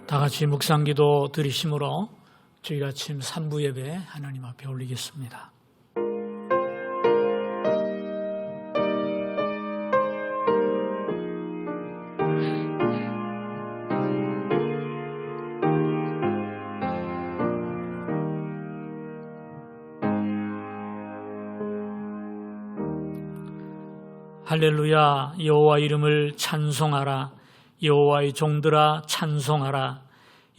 다 같이 묵상기도 드리심으로 주일 아침 3부 예배 하나님 앞에 올리겠습니다. 할렐루야. 여호와 이름을 찬송하라. 여호와의 종들아 찬송하라.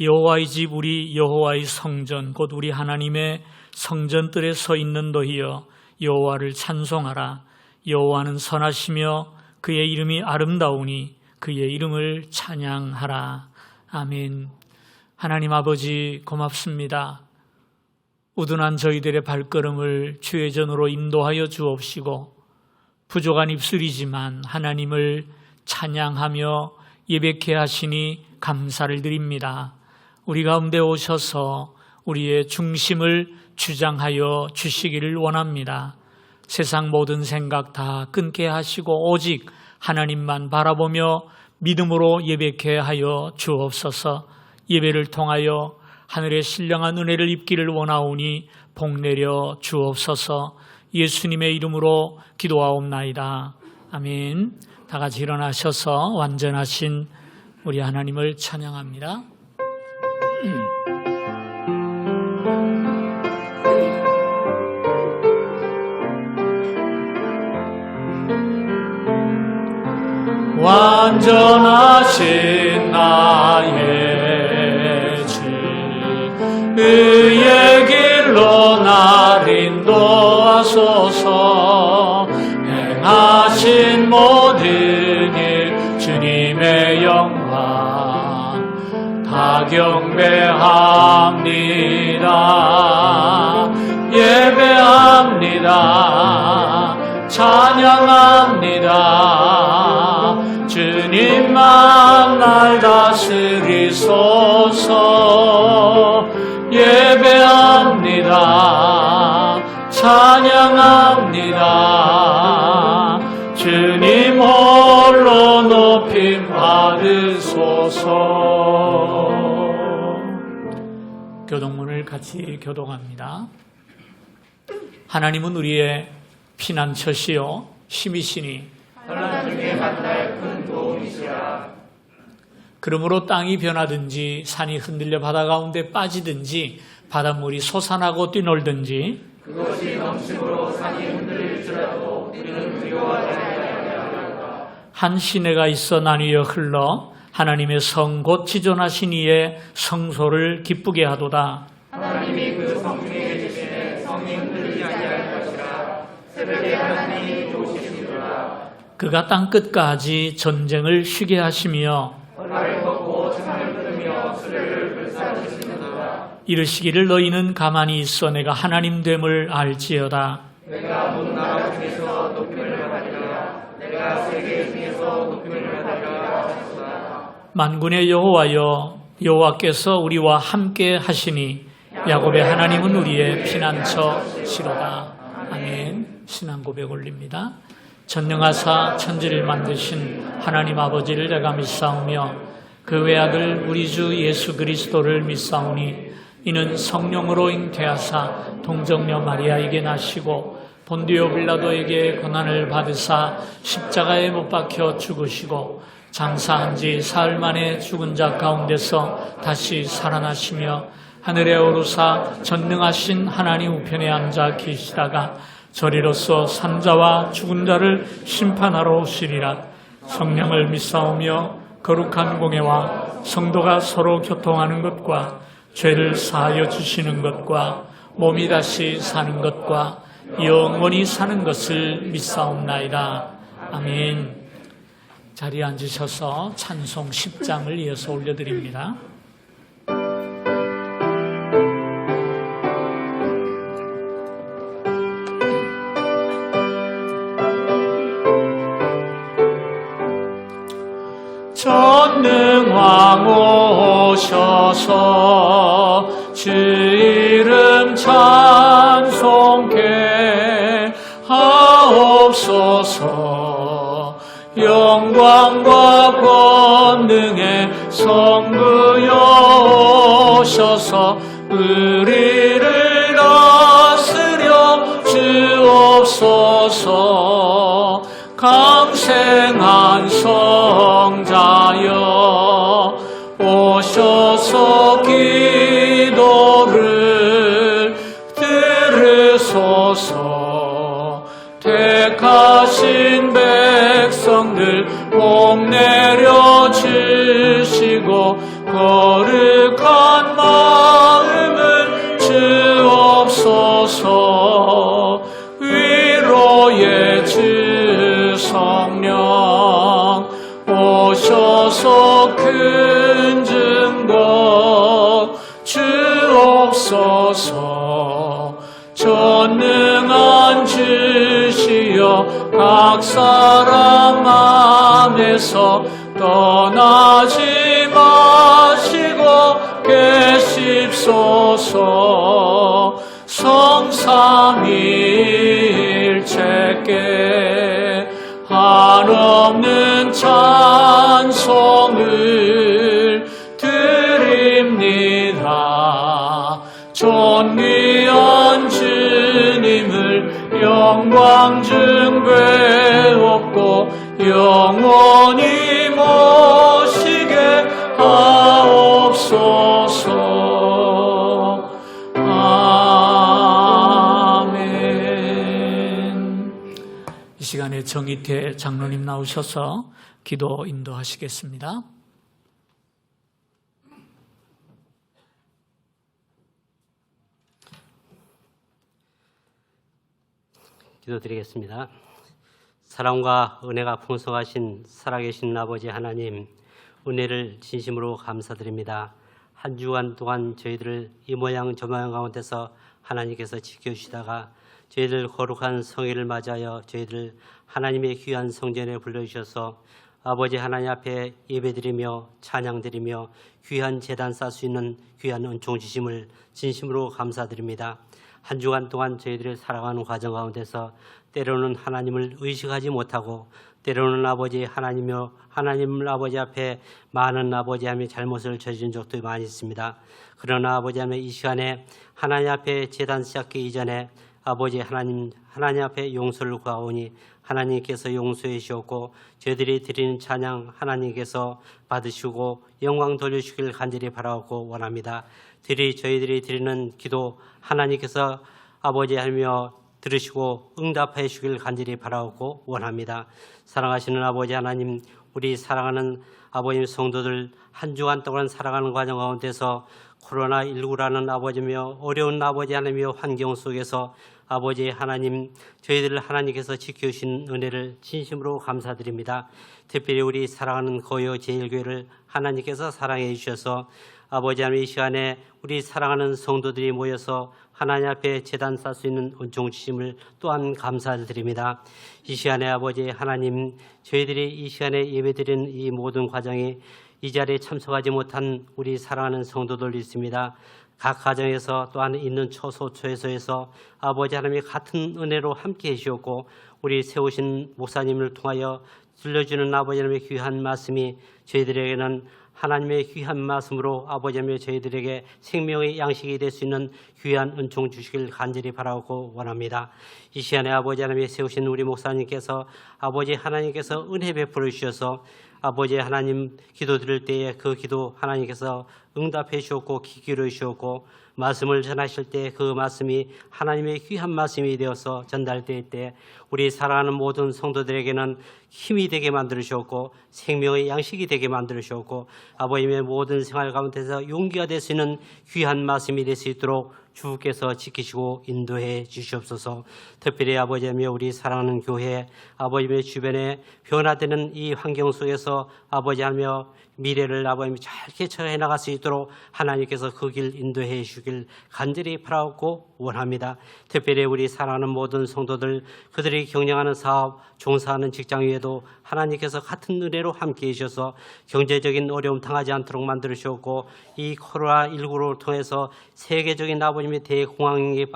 여호와의 집 우리 여호와의 성전 곧 우리 하나님의 성전들에 서 있는 너희여 여호와를 찬송하라. 여호와는 선하시며 그의 이름이 아름다우니 그의 이름을 찬양하라. 아멘. 하나님 아버지 고맙습니다. 우둔한 저희들의 발걸음을 주의 전으로 인도하여 주옵시고 부족한 입술이지만 하나님을 찬양하며 예배케 하시니 감사를 드립니다. 우리 가운데 오셔서 우리의 중심을 주장하여 주시기를 원합니다. 세상 모든 생각 다 끊게 하시고 오직 하나님만 바라보며 믿음으로 예배케 하여 주옵소서. 예배를 통하여 하늘의 신령한 은혜를 입기를 원하오니 복 내려 주옵소서. 예수님의 이름으로 기도하옵나이다. 아멘. 다 같이 일어나셔서 완전하신 우리 하나님을 찬양합니다. 완전하신 나의 주 의의 길로 날 인도하소서. 행하신 모든 일 주님의 영광 다 경배합니다. 예배합니다. 찬양합니다. 주님만 날 다스리소서. 예배합니다. 찬양합니다. 주님 홀로 높임 받으소서. 교동문을 같이 교동합니다. 하나님은 우리의 피난처시요 힘이시니 환난 중에 만날 큰 도움이시라. 그러므로 땅이 변하든지 산이 흔들려 바다 가운데 빠지든지 바닷물이 솟아나고 뛰놀든지 그것이 넘침으로 산이 흔들릴지라도 우리는 두려워하지 아니하리라. 한 시내가 있어 나뉘어 흘러 하나님의 성 곧 지존하신 이의 성소를 기쁘게 하도다. 하나님이 그 성중에 계시네 성이 흔들리지 아니할 것이라. 새벽에 하나님이 도우시리라. 그가 땅 끝까지 전쟁을 쉬게 하시며 벌을 걷고 창을 끊으며 수레를 불사르시는도다. 이르시기를 너희는 가만히 있어 내가 하나님 됨을 알지어다. 내가 모든 나라 중에서 높임을 받으리라. 내가 세계 중에서 높임을 받으리라 하셨다. 만군의 여호와여 여호와께서 우리와 함께 하시니 야곱의 하나님은 우리의 피난처시로다. 아멘. 신앙 고백 올립니다. 전능하사 천지를 만드신 하나님 아버지를 내가 믿사오며 그 외아들 우리 주 예수 그리스도를 믿사오니 이는 성령으로 잉태하사 동정녀 마리아에게 나시고 본디오 빌라도에게 고난을 받으사 십자가에 못 박혀 죽으시고 장사한 지 사흘 만에 죽은 자 가운데서 다시 살아나시며 하늘에 오르사 전능하신 하나님 우편에 앉아 계시다가 저리로서 산자와 죽은 자를 심판하러 오시리라. 성령을 믿사오며 거룩한 공예와 성도가 서로 교통하는 것과 죄를 사하여 주시는 것과 몸이 다시 사는 것과 영원히 사는 것을 믿사옵나이다. 아멘. 자리에 앉으셔서 찬송 10장을 이어서 올려드립니다. 전능왕 오셔서 주 이름 찬송케 하옵소서. 영광과 권능의 성부여 하셔서 우리를 다스려 주옵소서. 강생한 성자여 오셔서 기도를 들으소서. 택하신 백성들 복내려 주시고 거룩한 마음을 주옵소서. 위로의 주 성령 오셔서 큰 증거 주옵소서. 전능한 주시여 각 사람 안에서 떠나지 마시고 계십소서. 성삼위일체께 한없는 찬송을 드립니다. 존귀한 주님을 영광 중배옵고 영원히 모시게 하옵소서. 아멘. 이 시간에 정의태 장로님 나오셔서 기도 인도하시겠습니다. 기도드리겠습니다. 사랑과 은혜가 풍성하신 살아계신 아버지 하나님, 은혜를 진심으로 감사드립니다. 한 주간 동안 저희들을 이 모양 저 모양 가운데서 하나님께서 지켜주시다가 저희들 거룩한 성회를 맞이하여 저희들 하나님의 귀한 성전에 불러주셔서 아버지 하나님 앞에 예배드리며 찬양드리며 귀한 제단 쌓을 수 있는 귀한 은총 주심을 진심으로 감사드립니다. 한 주간 동안 저희들이 살아가는 과정 가운데서 때로는 하나님을 의식하지 못하고 때로는 아버지 하나님 아버지 앞에 많은 아버지 하나님의 잘못을 저지른 적도 많이 있습니다. 그러나 아버지 하나님 이 시간에 하나님 앞에 제단 시작하기 이전에 아버지 하나님 앞에 용서를 구하오니 하나님께서 용서해 주셨고 저희들이 드리는 찬양 하나님께서 받으시고 영광 돌려주시길 간절히 바라고 원합니다. 저희들이 드리는 기도 하나님께서 아버지 하며 들으시고 응답해 주길 간절히 바라고 원합니다. 사랑하시는 아버지 하나님, 우리 사랑하는 아버님 성도들 한 주간 동안 살아가는 과정 가운데서 코로나19라는 아버지며 어려운 아버지 하나님의 환경 속에서 아버지 하나님, 저희들을 하나님께서 지켜주신 은혜를 진심으로 감사드립니다. 특별히 우리 사랑하는 거요 제일교회를 하나님께서 사랑해 주셔서 아버지 하나님 이 시간에 우리 사랑하는 성도들이 모여서 하나님 앞에 제단 쌓을 수 있는 은총 주심을 또한 감사드립니다. 이 시간에 아버지 하나님, 저희들이 이 시간에 예배드리는 이 모든 과정이 이 자리에 참석하지 못한 우리 사랑하는 성도들이 있습니다. 각 가정에서 또한 있는 처소처에서 아버지 하나님의 같은 은혜로 함께해 주셨고 우리 세우신 목사님을 통하여 들려주는 아버지 하나님의 귀한 말씀이 저희들에게는 하나님의 귀한 말씀으로 아버지 하나님 저희들에게 생명의 양식이 될 수 있는 귀한 은총 주시길 간절히 바라고 원합니다. 이 시간에 아버지 하나님의 세우신 우리 목사님께서 아버지 하나님께서 은혜 베풀어 주셔서 아버지 하나님 기도 드릴 때에 그 기도 하나님께서 응답해 주셨고 귀 기울여 주셨고 말씀을 전하실 때 그 말씀이 하나님의 귀한 말씀이 되어서 전달될 때 우리 사랑하는 모든 성도들에게는 힘이 되게 만들으셨고 생명의 양식이 되게 만들으셨고 아버님의 모든 생활 가운데서 용기가 될 수 있는 귀한 말씀이 될 수 있도록 주께서 지키시고 인도해 주시옵소서. 특별히 아버지며 우리 사랑하는 교회 아버지의 주변에 변화되는 이 환경 속에서 아버지하며 미래를 아버님이 잘 개척해 나갈 수 있도록 하나님께서 그 길 인도해 주길 간절히 바라고 원합니다. 특별히 우리 사랑하는 모든 성도들 그들이 경영하는 사업, 종사하는 직장 위에도 하나님께서 같은 은혜로 함께해 주셔서 경제적인 어려움 당하지 않도록 만들으셨고 이 코로나19를 통해서 세계적인 아버님의 대공황에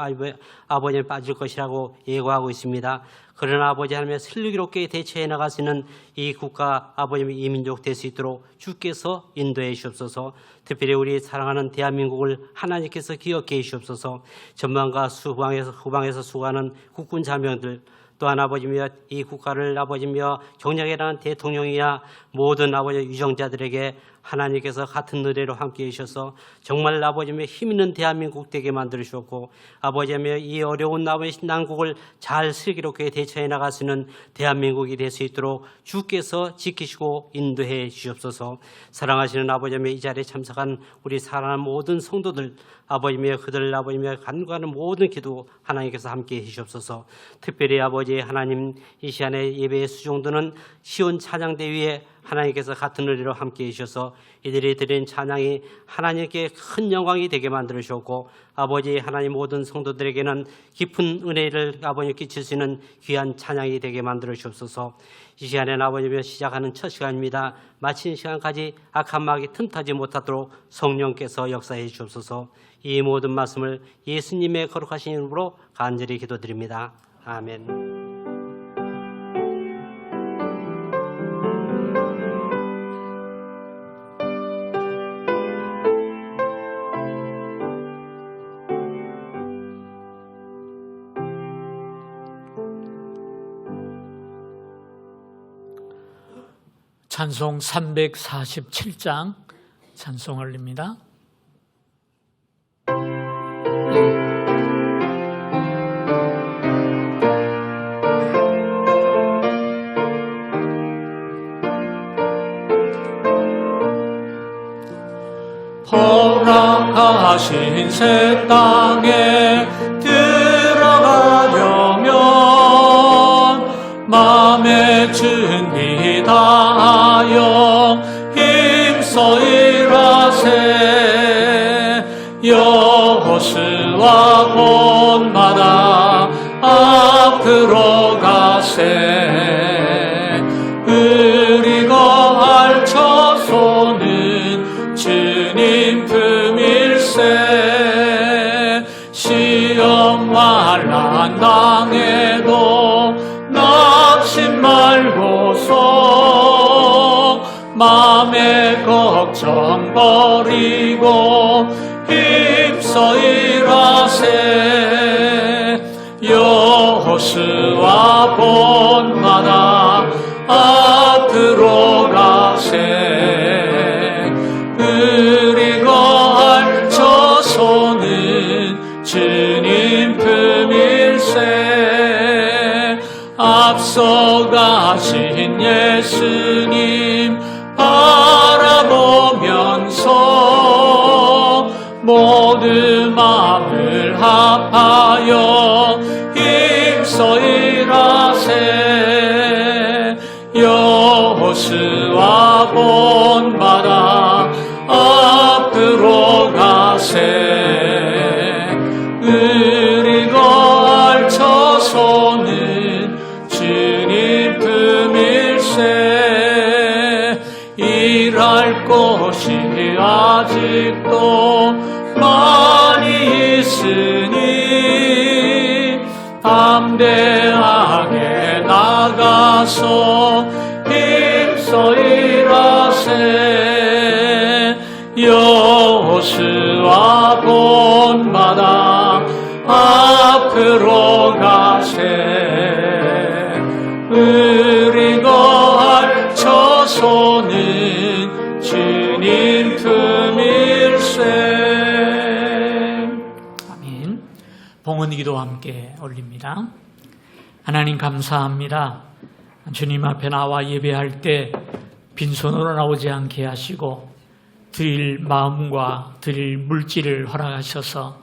아버님이 빠질 것이라고 예고하고 있습니다. 그러나 아버지 하나님의 슬기롭게 대처해 나갈 수 있는 이 국가 아버지의 이 민족 될 수 있도록 주께서 인도해 주옵소서. 특별히 우리 사랑하는 대한민국을 하나님께서 기억해 주옵소서. 전방과 후방에서 수고하는 국군 장병들 또한 아버지며 이 국가를 아버지며 경영해 나가는 대통령이야 모든 아버지 유정자들에게 하나님께서 같은 노래로 함께해 주셔서 정말 아버지며 힘있는 대한민국 되게 만들어 주셨고 아버지며 이 어려운 아버지 난국을 잘 슬기롭게 대처해 나갈 수 있는 대한민국이 될 수 있도록 주께서 지키시고 인도해 주옵소서. 사랑하시는 아버지며 이 자리에 참석한 우리 사랑하는 모든 성도들 아버지며 그들 아버지며 간구하는 모든 기도 하나님께서 함께해 주옵소서. 특별히 아버지 하나님 이 시간에 예배에 수종드는 시온 찬양대 위에 하나님께서 같은 의리로 함께해 주셔서 이들이 드린 찬양이 하나님께 큰 영광이 되게 만들어 주셨고 아버지 하나님 모든 성도들에게는 깊은 은혜를 아버님 끼칠 수 있는 귀한 찬양이 되게 만들어 주옵소서. 이 시간에는 아버지며 시작하는 첫 시간입니다. 마친 시간까지 악한 마귀 틈타지 못하도록 성령께서 역사해 주옵소서. 이 모든 말씀을 예수님의 거룩하신 이름으로 간절히 기도드립니다. 아멘. 찬송 347장 찬송 올립니다. 허락하신 새 땅에 들어가려면 마음의 준비 다하여 힘써 일하세. 여호수아 본마다 앞으로 가세. 우리 거할 처소는 주님 품일세. 시험 환난 당해도 낙심 말고서 맘의 걱정 버리고 힘써 일하세. 여호수아 본마다 앞으로 가세. 우리 거할 처소는 주님 품일세. 앞서 가신 예수님 바라보면서 모두 마음을 합하여 힘써 일하세. 여호수아 본마다 앞으로 가세. 우리 거할 처소는 주님 품일세. 일할 곳이 아직도 많이 있으니 담대하게 나가서 힘써 일하세. 여호수아 본마다 앞으로 가세. 우리 거할 처소는 주님 품일세. 아멘. 봉헌기도 함께 올립니다. 하나님 감사합니다. 주님 앞에 나와 예배할 때 빈손으로 나오지 않게 하시고 드릴 마음과 드릴 물질을 허락하셔서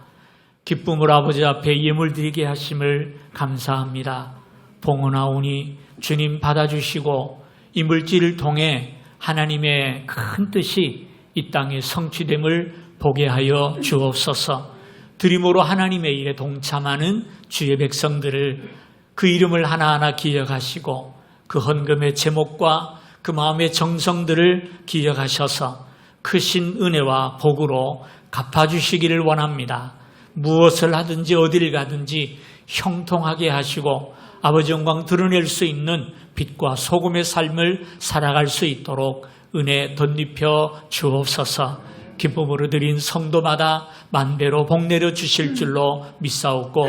기쁨을 아버지 앞에 예물 드리게 하심을 감사합니다. 봉헌하오니 주님 받아주시고 이 물질을 통해 하나님의 큰 뜻이 이 땅에 성취됨을 보게 하여 주옵소서. 드림으로 하나님의 일에 동참하는 주의 백성들을 그 이름을 하나하나 기억하시고 그 헌금의 제목과 그 마음의 정성들을 기억하셔서 크신 은혜와 복으로 갚아주시기를 원합니다. 무엇을 하든지 어디를 가든지 형통하게 하시고 아버지 영광 드러낼 수 있는 빛과 소금의 삶을 살아갈 수 있도록 은혜 덧입혀 주옵소서. 기쁨으로 드린 성도마다 만배로 복내려 주실 줄로 믿사옵고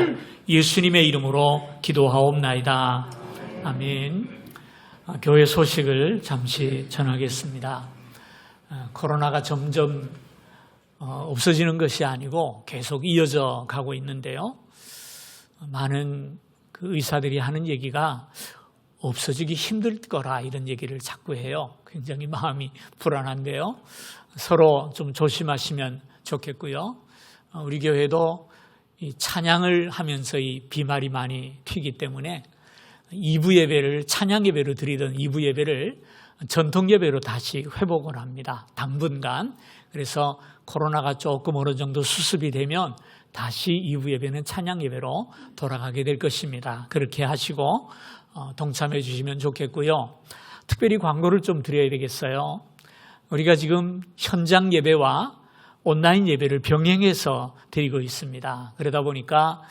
예수님의 이름으로 기도하옵나이다. 아멘. 교회 소식을 잠시 전하겠습니다. 코로나가 점점 없어지는 것이 아니고 계속 이어져 가고 있는데요. 많은 그 의사들이 하는 얘기가 없어지기 힘들 거라 이런 얘기를 자꾸 해요. 굉장히 마음이 불안한데요. 서로 좀 조심하시면 좋겠고요. 우리 교회도 이 찬양을 하면서 이 비말이 많이 튀기 때문에 2부 예배를 찬양 예배로 드리던 2부 예배를 전통 예배로 다시 회복을 합니다. 당분간. 그래서 코로나가 조금 어느 정도 수습이 되면 다시 2부 예배는 찬양 예배로 돌아가게 될 것입니다. 그렇게 하시고 동참해 주시면 좋겠고요. 특별히 광고를 좀 드려야 되겠어요. 우리가 지금 현장 예배와 온라인 예배를 병행해서 드리고 있습니다. 그러다 보니까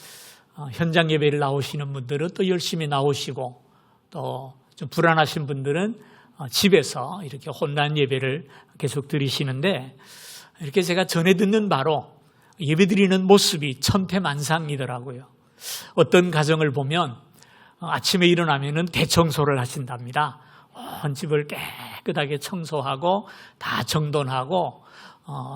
현장 예배를 나오시는 분들은 또 열심히 나오시고 또 좀 불안하신 분들은 집에서 이렇게 온라인 예배를 계속 드리시는데 이렇게 제가 전해 듣는 바로 예배 드리는 모습이 천태만상이더라고요. 어떤 가정을 보면 아침에 일어나면은 대청소를 하신답니다. 온 집을 깨끗하게 청소하고 다 정돈하고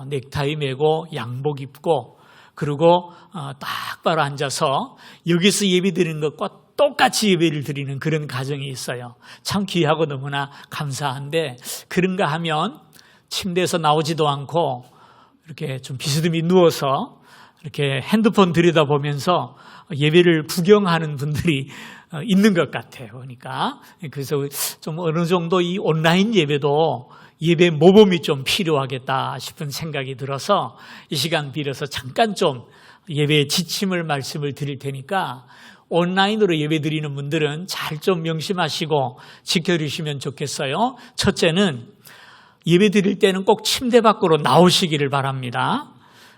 넥타이 매고 양복 입고 그리고 딱 바로 앉아서 여기서 예배 드리는 것과 똑같이 예배를 드리는 그런 가정이 있어요. 참 귀하고 너무나 감사한데 그런가 하면 침대에서 나오지도 않고 이렇게 좀 비스듬히 누워서 이렇게 핸드폰 들여다보면서 예배를 구경하는 분들이 있는 것 같아요. 그러니까 그래서 좀 어느 정도 이 온라인 예배도 예배 모범이 좀 필요하겠다 싶은 생각이 들어서 이 시간 빌어서 잠깐 좀 예배의 지침을 말씀을 드릴 테니까 온라인으로 예배 드리는 분들은 잘 좀 명심하시고 지켜주시면 좋겠어요. 첫째는 예배 드릴 때는 꼭 침대 밖으로 나오시기를 바랍니다.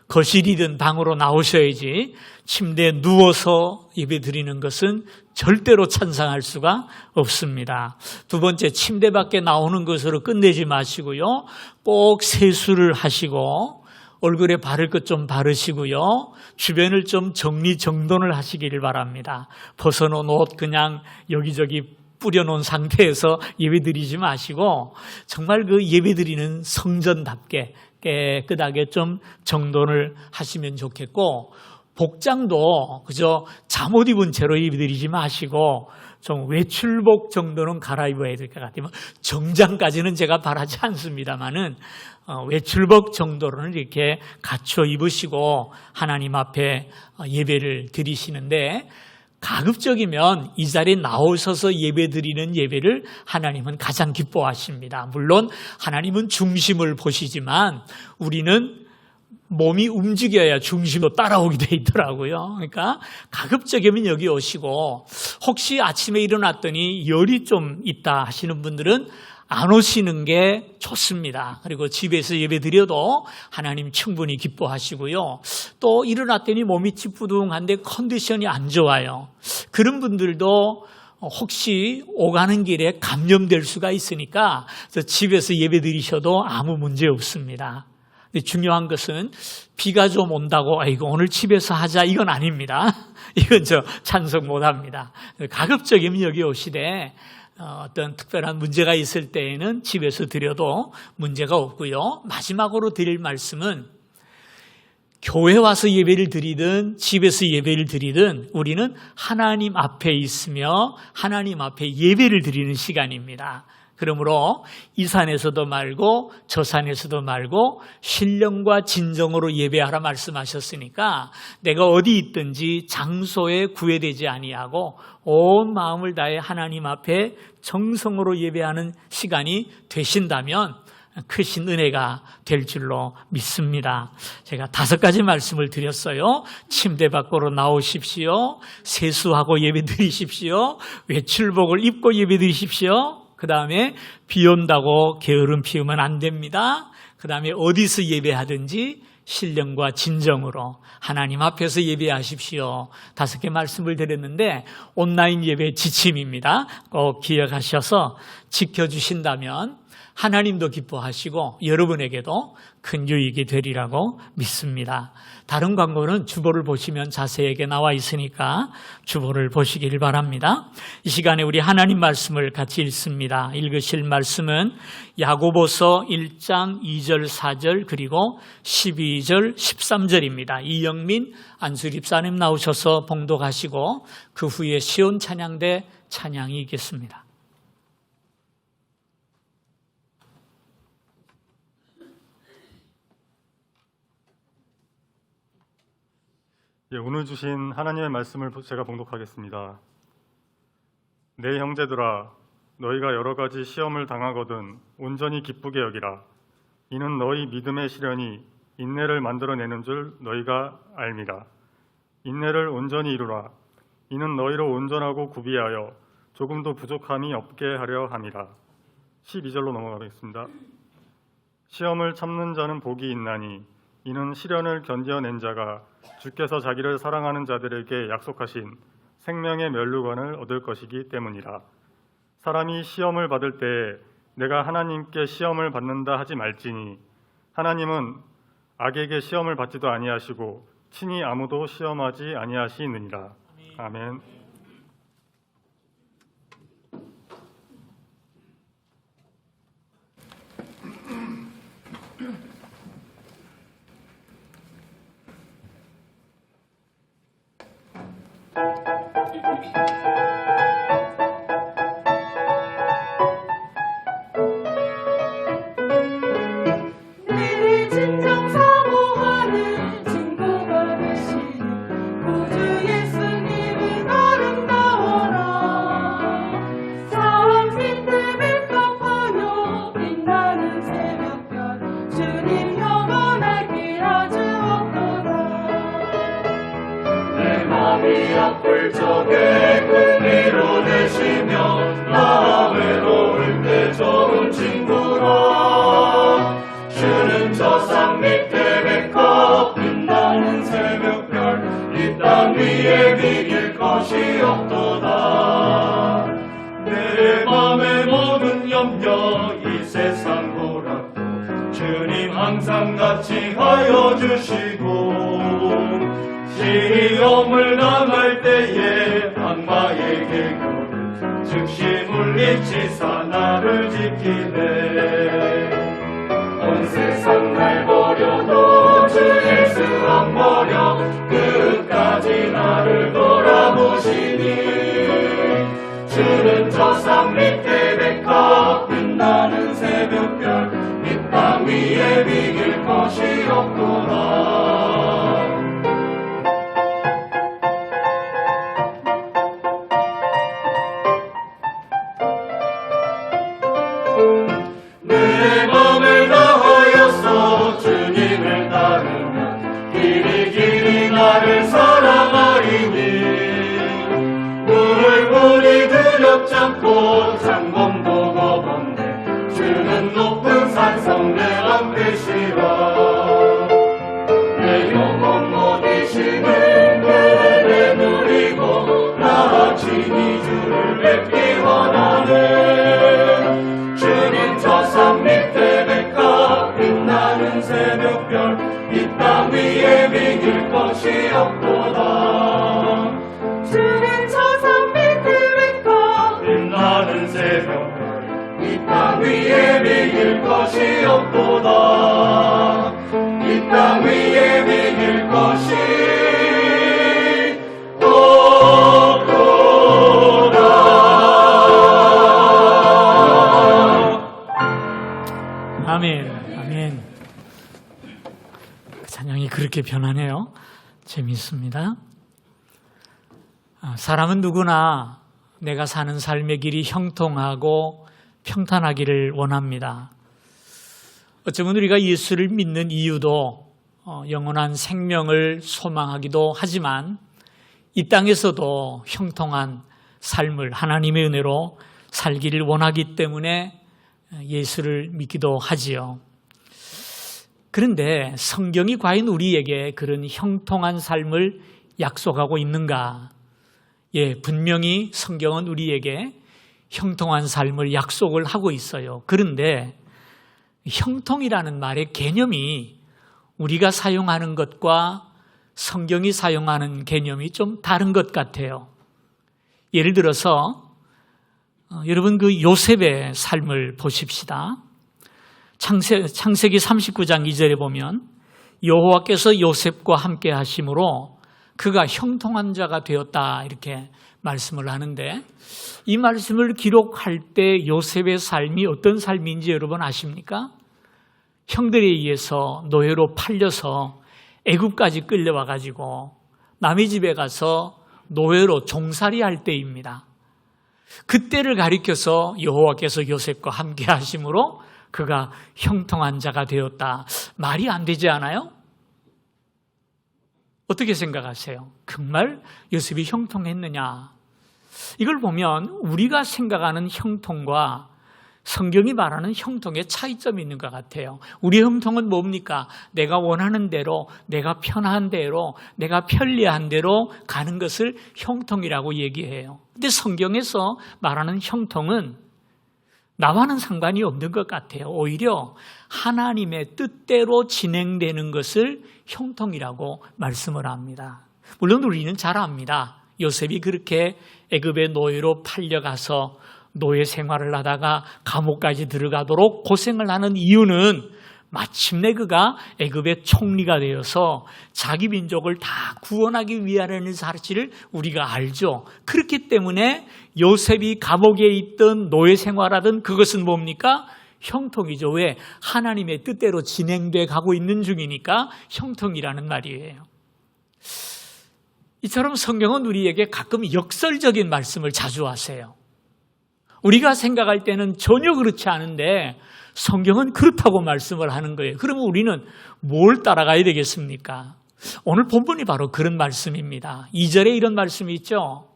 거실이든 방으로 나오셔야지 침대에 누워서 예배 드리는 것은 절대로 찬상할 수가 없습니다. 두 번째, 침대 밖에 나오는 것으로 끝내지 마시고요. 꼭 세수를 하시고 얼굴에 바를 것 좀 바르시고요. 주변을 좀 정리정돈을 하시기를 바랍니다. 벗어놓은 옷 그냥 여기저기 뿌려놓은 상태에서 예배드리지 마시고 정말 그 예배드리는 성전답게 깨끗하게 좀 정돈을 하시면 좋겠고 복장도 그저 잠옷 입은 채로 예배드리지 마시고 좀 외출복 정도는 갈아입어야 될 것 같아요. 정장까지는 제가 바라지 않습니다만은 외출복 정도로는 이렇게 갖춰 입으시고 하나님 앞에 예배를 드리시는데 가급적이면 이 자리에 나오셔서 예배 드리는 예배를 하나님은 가장 기뻐하십니다. 물론 하나님은 중심을 보시지만 우리는 몸이 움직여야 중심도 따라오게 돼 있더라고요. 그러니까 가급적이면 여기 오시고 혹시 아침에 일어났더니 열이 좀 있다 하시는 분들은 안 오시는 게 좋습니다. 그리고 집에서 예배 드려도 하나님 충분히 기뻐하시고요. 또 일어났더니 몸이 찌뿌둥한데 컨디션이 안 좋아요. 그런 분들도 혹시 오가는 길에 감염될 수가 있으니까 집에서 예배 드리셔도 아무 문제 없습니다. 중요한 것은 비가 좀 온다고 아이고 오늘 집에서 하자 이건 아닙니다. 이건 저 찬성 못합니다. 가급적이면 여기 오시되 어떤 특별한 문제가 있을 때에는 집에서 드려도 문제가 없고요. 마지막으로 드릴 말씀은 교회 와서 예배를 드리든 집에서 예배를 드리든 우리는 하나님 앞에 있으며 하나님 앞에 예배를 드리는 시간입니다. 그러므로 이 산에서도 말고 저 산에서도 말고 신령과 진정으로 예배하라 말씀하셨으니까 내가 어디 있든지 장소에 구애되지 아니하고 온 마음을 다해 하나님 앞에 정성으로 예배하는 시간이 되신다면 크신 은혜가 될 줄로 믿습니다. 제가 5가지 말씀을 드렸어요. 침대 밖으로 나오십시오. 세수하고 예배 드리십시오. 외출복을 입고 예배 드리십시오. 그 다음에 비 온다고 게으름 피우면 안 됩니다. 그 다음에 어디서 예배하든지 신령과 진정으로 하나님 앞에서 예배하십시오. 5개 말씀을 드렸는데 온라인 예배 지침입니다. 꼭 기억하셔서 지켜주신다면 하나님도 기뻐하시고 여러분에게도 큰 유익이 되리라고 믿습니다. 다른 광고는 주보를 보시면 자세하게 나와 있으니까 주보를 보시길 바랍니다. 이 시간에 우리 하나님 말씀을 같이 읽습니다. 읽으실 말씀은 야고보서 1장 2절 4절 그리고 12절 13절입니다. 이영민 안수립사님 나오셔서 봉독하시고 그 후에 시온 찬양대 찬양이 있겠습니다. 오늘 주신 하나님의 말씀을 제가 봉독하겠습니다. 내 형제들아, 너희가 여러 가지 시험을 당하거든 온전히 기쁘게 여기라. 이는 너희 믿음의 시련이 인내를 만들어내는 줄 너희가 알미라. 인내를 온전히 이루라. 이는 너희로 온전하고 구비하여 조금도 부족함이 없게 하려 함이라. 12절로 넘어가겠습니다. 시험을 참는 자는 복이 있나니 이는 시련을 견뎌낸 자가 주께서 자기를 사랑하는 자들에게 약속하신 생명의 면류관을 얻을 것이기 때문이라. 사람이 시험을 받을 때 내가 하나님께 시험을 받는다 하지 말지니 하나님은 악에게 시험을 받지도 아니하시고 친히 아무도 시험하지 아니하시느니라. 아멘. 늘 진정 사모하는 친구가 되시는 구주 예수님은 아름다워라. 사람 빛을 깜하여 빛나는 새벽별 주님 영원할 길 아주 없도다. 내 맘이 아플 적에 큰 위로 되시며 나 외로울 때 좋은 친구라. 주는 저 산 밑에 백합 빛나는 새벽별 이 땅 위에 비길 것이 없도다. 내 맘의 모든 염려 이 세상 보라도 주님 항상 같이 하여 주시고 시험을 당할 때에 악마의 계교를 즉시 물리치사 나를 지키네. 온 세상 날 버려도 주 예수 안 버려 끝까지 나를 돌아보시니 주는 저 산 밑에 백합 빛나는 새벽별 이 땅 위에 비길 것이 없도다. 내 맘을 다하여서 주님을 따르면 길이 나를 사랑하리니 물불이 두렵지 않고 장검도 겁없네. 주는 높은 산성 내 앞이시라. 내 영혼 못 이시는 그 은혜 누리고 나 친히 주를 뵙기 원하네. 주는 저 산 밑에 백합 빛나는 새벽별 이 땅 위에 비길 것이 없도다. 주는 저 산 밑에 백합 빛나는 새벽별 이 땅 위에 비길 것이 없도다. 이 땅 위에 비길 것이 아멘, 아멘. 그 찬양이 그렇게 변하네요. 재미있습니다. 사람은 누구나 내가 사는 삶의 길이 형통하고 평탄하기를 원합니다. 어쩌면 우리가 예수를 믿는 이유도 영원한 생명을 소망하기도 하지만 이 땅에서도 형통한 삶을 하나님의 은혜로 살기를 원하기 때문에 예수를 믿기도 하지요. 그런데 성경이 과연 우리에게 그런 형통한 삶을 약속하고 있는가? 예, 분명히 성경은 우리에게 형통한 삶을 약속을 하고 있어요. 그런데 형통이라는 말의 개념이 우리가 사용하는 것과 성경이 사용하는 개념이 좀 다른 것 같아요. 예를 들어서 여러분 그 요셉의 삶을 보십시다. 창세기 39장 2절에 보면 여호와께서 요셉과 함께 하심으로 그가 형통한 자가 되었다 이렇게 말씀을 하는데, 이 말씀을 기록할 때 요셉의 삶이 어떤 삶인지 여러분 아십니까? 형들에 의해서 노예로 팔려서 애굽까지 끌려와 가지고 남의 집에 가서 노예로 종살이 할 때입니다. 그때를 가리켜서 여호와께서 요셉과 함께 하심으로 그가 형통한 자가 되었다. 말이 안 되지 않아요? 어떻게 생각하세요? 정말 요셉이 형통했느냐? 이걸 보면 우리가 생각하는 형통과 성경이 말하는 형통의 차이점이 있는 것 같아요. 우리의 형통은 뭡니까? 내가 원하는 대로, 내가 편한 대로, 내가 편리한 대로 가는 것을 형통이라고 얘기해요. 근데 성경에서 말하는 형통은 나와는 상관이 없는 것 같아요. 오히려 하나님의 뜻대로 진행되는 것을 형통이라고 말씀을 합니다. 물론 우리는 잘 압니다. 요셉이 그렇게 애굽의 노예로 팔려가서 노예 생활을 하다가 감옥까지 들어가도록 고생을 하는 이유는 마침내 그가 애굽의 총리가 되어서 자기 민족을 다 구원하기 위하라는 사실을 우리가 알죠. 그렇기 때문에 요셉이 감옥에 있던 노예 생활하던 그것은 뭡니까? 형통이죠. 왜? 하나님의 뜻대로 진행돼 가고 있는 중이니까 형통이라는 말이에요. 이처럼 성경은 우리에게 가끔 역설적인 말씀을 자주 하세요. 우리가 생각할 때는 전혀 그렇지 않은데 성경은 그렇다고 말씀을 하는 거예요. 그러면 우리는 뭘 따라가야 되겠습니까? 오늘 본문이 바로 그런 말씀입니다. 2절에 이런 말씀이 있죠.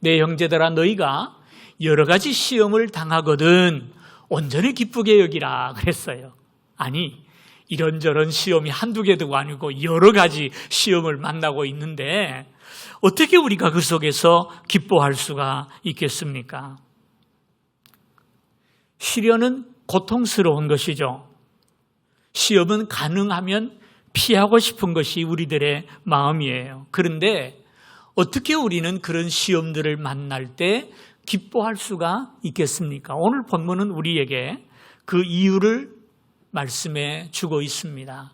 내 형제들아 너희가 여러 가지 시험을 당하거든 온전히 기쁘게 여기라 그랬어요. 아니 이런저런 시험이 한두 개도 아니고 여러 가지 시험을 만나고 있는데 어떻게 우리가 그 속에서 기뻐할 수가 있겠습니까? 시련은 고통스러운 것이죠. 시험은 가능하면 피하고 싶은 것이 우리들의 마음이에요. 그런데 어떻게 우리는 그런 시험들을 만날 때 기뻐할 수가 있겠습니까? 오늘 본문은 우리에게 그 이유를 말씀해 주고 있습니다.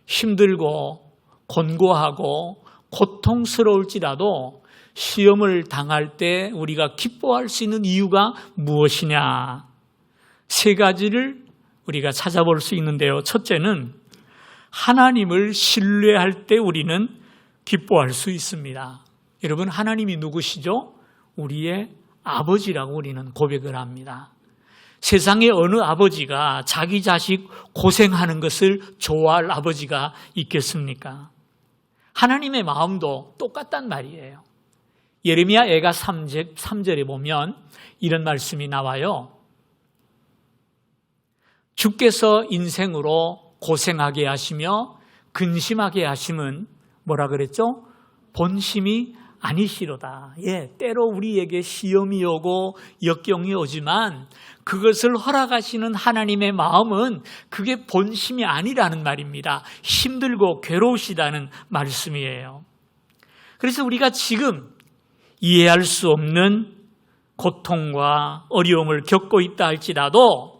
힘들고 곤고하고 고통스러울지라도 시험을 당할 때 우리가 기뻐할 수 있는 이유가 무엇이냐? 세 가지를 우리가 찾아볼 수 있는데요. 첫째는 하나님을 신뢰할 때 우리는 기뻐할 수 있습니다. 여러분 하나님이 누구시죠? 우리의 아버지라고 우리는 고백을 합니다. 세상에 어느 아버지가 자기 자식 고생하는 것을 좋아할 아버지가 있겠습니까? 하나님의 마음도 똑같단 말이에요. 예레미야 애가 3절에 보면 이런 말씀이 나와요. 주께서 인생으로 고생하게 하시며 근심하게 하심은 뭐라 그랬죠? 본심이 아니시로다. 예, 때로 우리에게 시험이 오고 역경이 오지만 그것을 허락하시는 하나님의 마음은 그게 본심이 아니라는 말입니다. 힘들고 괴로우시다는 말씀이에요. 그래서 우리가 지금 이해할 수 없는 고통과 어려움을 겪고 있다 할지라도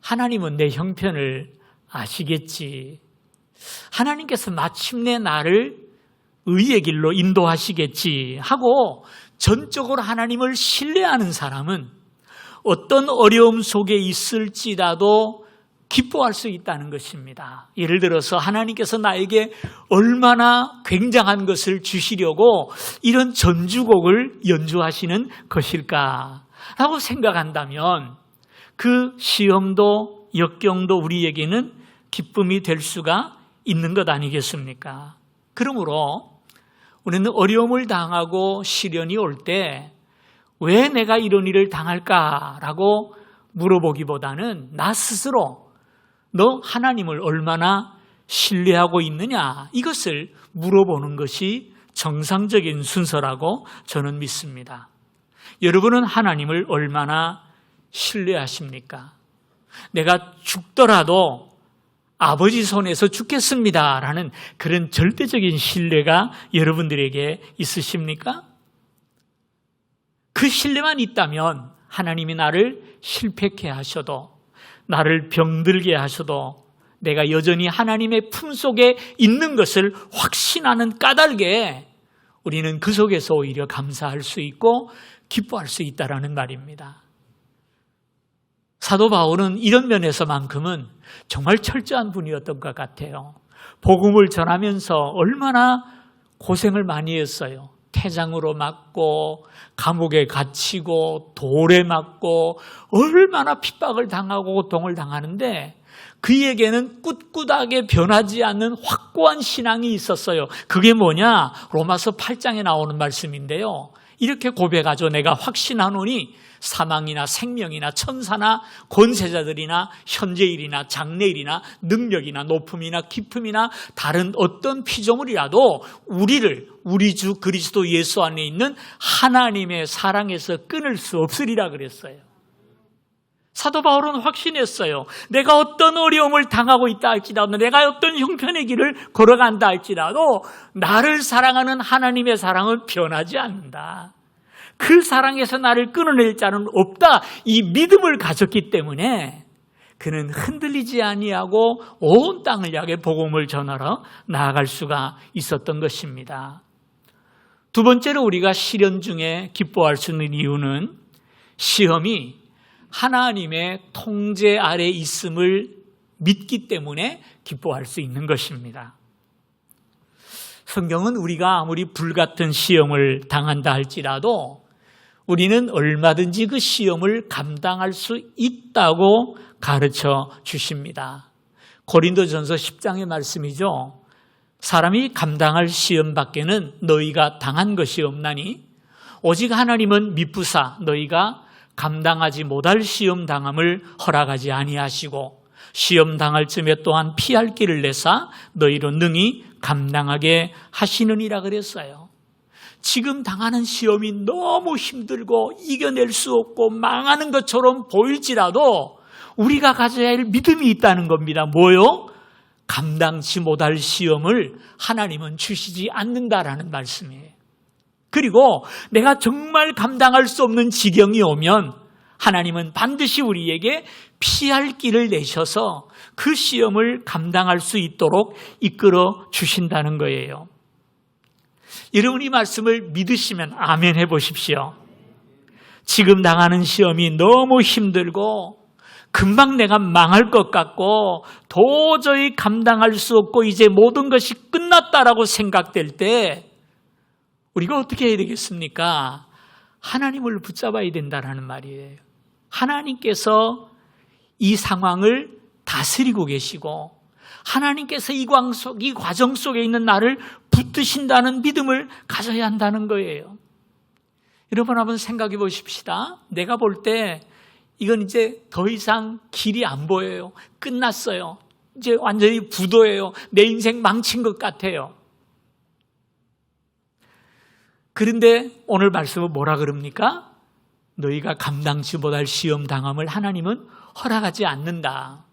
하나님은 내 형편을 아시겠지. 하나님께서 마침내 나를 의의 길로 인도하시겠지 하고 전적으로 하나님을 신뢰하는 사람은 어떤 어려움 속에 있을지라도 기뻐할 수 있다는 것입니다. 예를 들어서 하나님께서 나에게 얼마나 굉장한 것을 주시려고 이런 전주곡을 연주하시는 것일까 라고 생각한다면 그 시험도 역경도 우리에게는 기쁨이 될 수가 있는 것 아니겠습니까? 그러므로 우리는 어려움을 당하고 시련이 올 때 왜 내가 이런 일을 당할까라고 물어보기보다는 나 스스로 너 하나님을 얼마나 신뢰하고 있느냐? 이것을 물어보는 것이 정상적인 순서라고 저는 믿습니다. 여러분은 하나님을 얼마나 신뢰하십니까? 내가 죽더라도 아버지 손에서 죽겠습니다라는 그런 절대적인 신뢰가 여러분들에게 있으십니까? 그 신뢰만 있다면 하나님이 나를 실패케 하셔도, 나를 병들게 하셔도 내가 여전히 하나님의 품속에 있는 것을 확신하는 까닭에 우리는 그 속에서 오히려 감사할 수 있고 기뻐할 수 있다라는 말입니다. 사도 바울은 이런 면에서만큼은 정말 철저한 분이었던 것 같아요. 복음을 전하면서 얼마나 고생을 많이 했어요. 태장으로 맞고 감옥에 갇히고 돌에 맞고 얼마나 핍박을 당하고 고통을 당하는데 그에게는 꿋꿋하게 변하지 않는 확고한 신앙이 있었어요. 그게 뭐냐? 로마서 8장에 나오는 말씀인데요. 이렇게 고백하죠. 내가 확신하노니 사망이나 생명이나 천사나 권세자들이나 현재일이나 장래일이나 능력이나 높음이나 깊음이나 다른 어떤 피조물이라도 우리를 우리 주 그리스도 예수 안에 있는 하나님의 사랑에서 끊을 수 없으리라 그랬어요. 사도 바울은 확신했어요. 내가 어떤 어려움을 당하고 있다 할지라도, 내가 어떤 형편의 길을 걸어간다 할지라도 나를 사랑하는 하나님의 사랑은 변하지 않는다. 그 사랑에서 나를 끊어낼 자는 없다. 이 믿음을 가졌기 때문에 그는 흔들리지 아니하고 온 땅을 향해 복음을 전하러 나아갈 수가 있었던 것입니다. 두 번째로 우리가 시련 중에 기뻐할 수 있는 이유는 시험이 하나님의 통제 아래 있음을 믿기 때문에 기뻐할 수 있는 것입니다. 성경은 우리가 아무리 불같은 시험을 당한다 할지라도 우리는 얼마든지 그 시험을 감당할 수 있다고 가르쳐 주십니다. 고린도전서 10장의 말씀이죠. 사람이 감당할 시험 밖에는 너희가 당한 것이 없나니 오직 하나님은 미쁘사 너희가 감당하지 못할 시험 당함을 허락하지 아니하시고 시험 당할 쯤에 또한 피할 길을 내사 너희로 능히 감당하게 하시느니라 그랬어요. 지금 당하는 시험이 너무 힘들고 이겨낼 수 없고 망하는 것처럼 보일지라도 우리가 가져야 할 믿음이 있다는 겁니다. 뭐요? 감당치 못할 시험을 하나님은 주시지 않는다라는 말씀이에요. 그리고 내가 정말 감당할 수 없는 지경이 오면 하나님은 반드시 우리에게 피할 길을 내셔서 그 시험을 감당할 수 있도록 이끌어 주신다는 거예요. 여러분 이 말씀을 믿으시면 아멘 해보십시오. 지금 당하는 시험이 너무 힘들고 금방 내가 망할 것 같고 도저히 감당할 수 없고 이제 모든 것이 끝났다라고 생각될 때 우리가 어떻게 해야 되겠습니까? 하나님을 붙잡아야 된다는 말이에요. 하나님께서 이 상황을 다스리고 계시고 하나님께서 이 과정 속에 있는 나를 붙드신다는 믿음을 가져야 한다는 거예요. 여러분 한번 생각해 보십시다. 내가 볼 때 이건 이제 더 이상 길이 안 보여요. 끝났어요. 이제 완전히 부도예요. 내 인생 망친 것 같아요. 그런데 오늘 말씀은 뭐라 그럽니까? 너희가 감당치 못할 시험 당함을 하나님은 허락하지 않는다.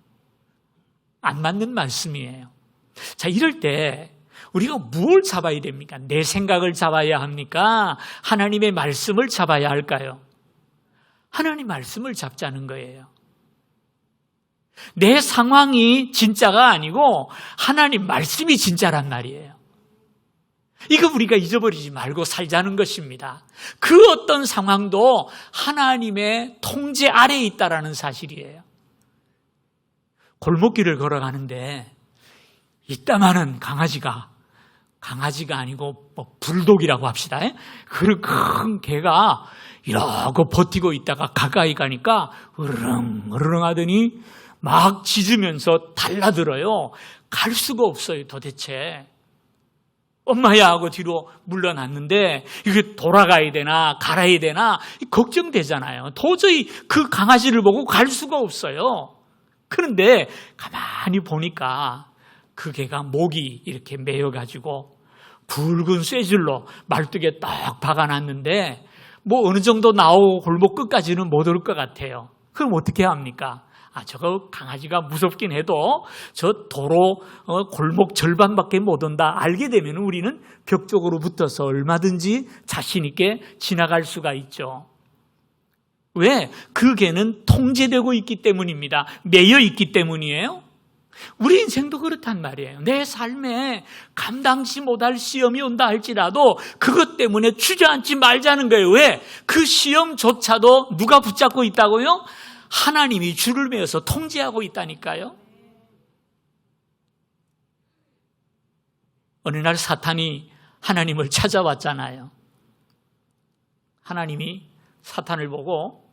안 맞는 말씀이에요. 자, 이럴 때 우리가 뭘 잡아야 됩니까? 내 생각을 잡아야 합니까? 하나님의 말씀을 잡아야 할까요? 하나님 말씀을 잡자는 거예요. 내 상황이 진짜가 아니고 하나님 말씀이 진짜란 말이에요. 이거 우리가 잊어버리지 말고 살자는 것입니다. 그 어떤 상황도 하나님의 통제 아래에 있다라는 사실이에요. 골목길을 걸어가는데 이따만한 강아지가 아니고 뭐 불독이라고 합시다. 그 큰 개가 이러고 버티고 있다가 가까이 가니까 으르렁 하더니 막 짖으면서 달라들어요. 갈 수가 없어요 도대체. 엄마야 하고 뒤로 물러났는데 이게 돌아가야 되나 갈아야 되나 걱정되잖아요. 도저히 그 강아지를 보고 갈 수가 없어요. 그런데 가만히 보니까 그 개가 목이 이렇게 매여가지고 붉은 쇠줄로 말뚝에 딱 박아놨는데 뭐 어느 정도 나오고 골목 끝까지는 못 올 것 같아요. 그럼 어떻게 합니까? 저거 강아지가 무섭긴 해도 저 도로 골목 절반밖에 못 온다 알게 되면 우리는 벽 쪽으로 붙어서 얼마든지 자신 있게 지나갈 수가 있죠. 왜? 그 개는 통제되고 있기 때문입니다. 매여 있기 때문이에요. 우리 인생도 그렇단 말이에요. 내 삶에 감당치 못할 시험이 온다 할지라도 그것 때문에 주저앉지 말자는 거예요. 왜? 그 시험조차도 누가 붙잡고 있다고요? 하나님이 줄을 매어서 통제하고 있다니까요. 어느 날 사탄이 하나님을 찾아왔잖아요. 하나님이 사탄을 보고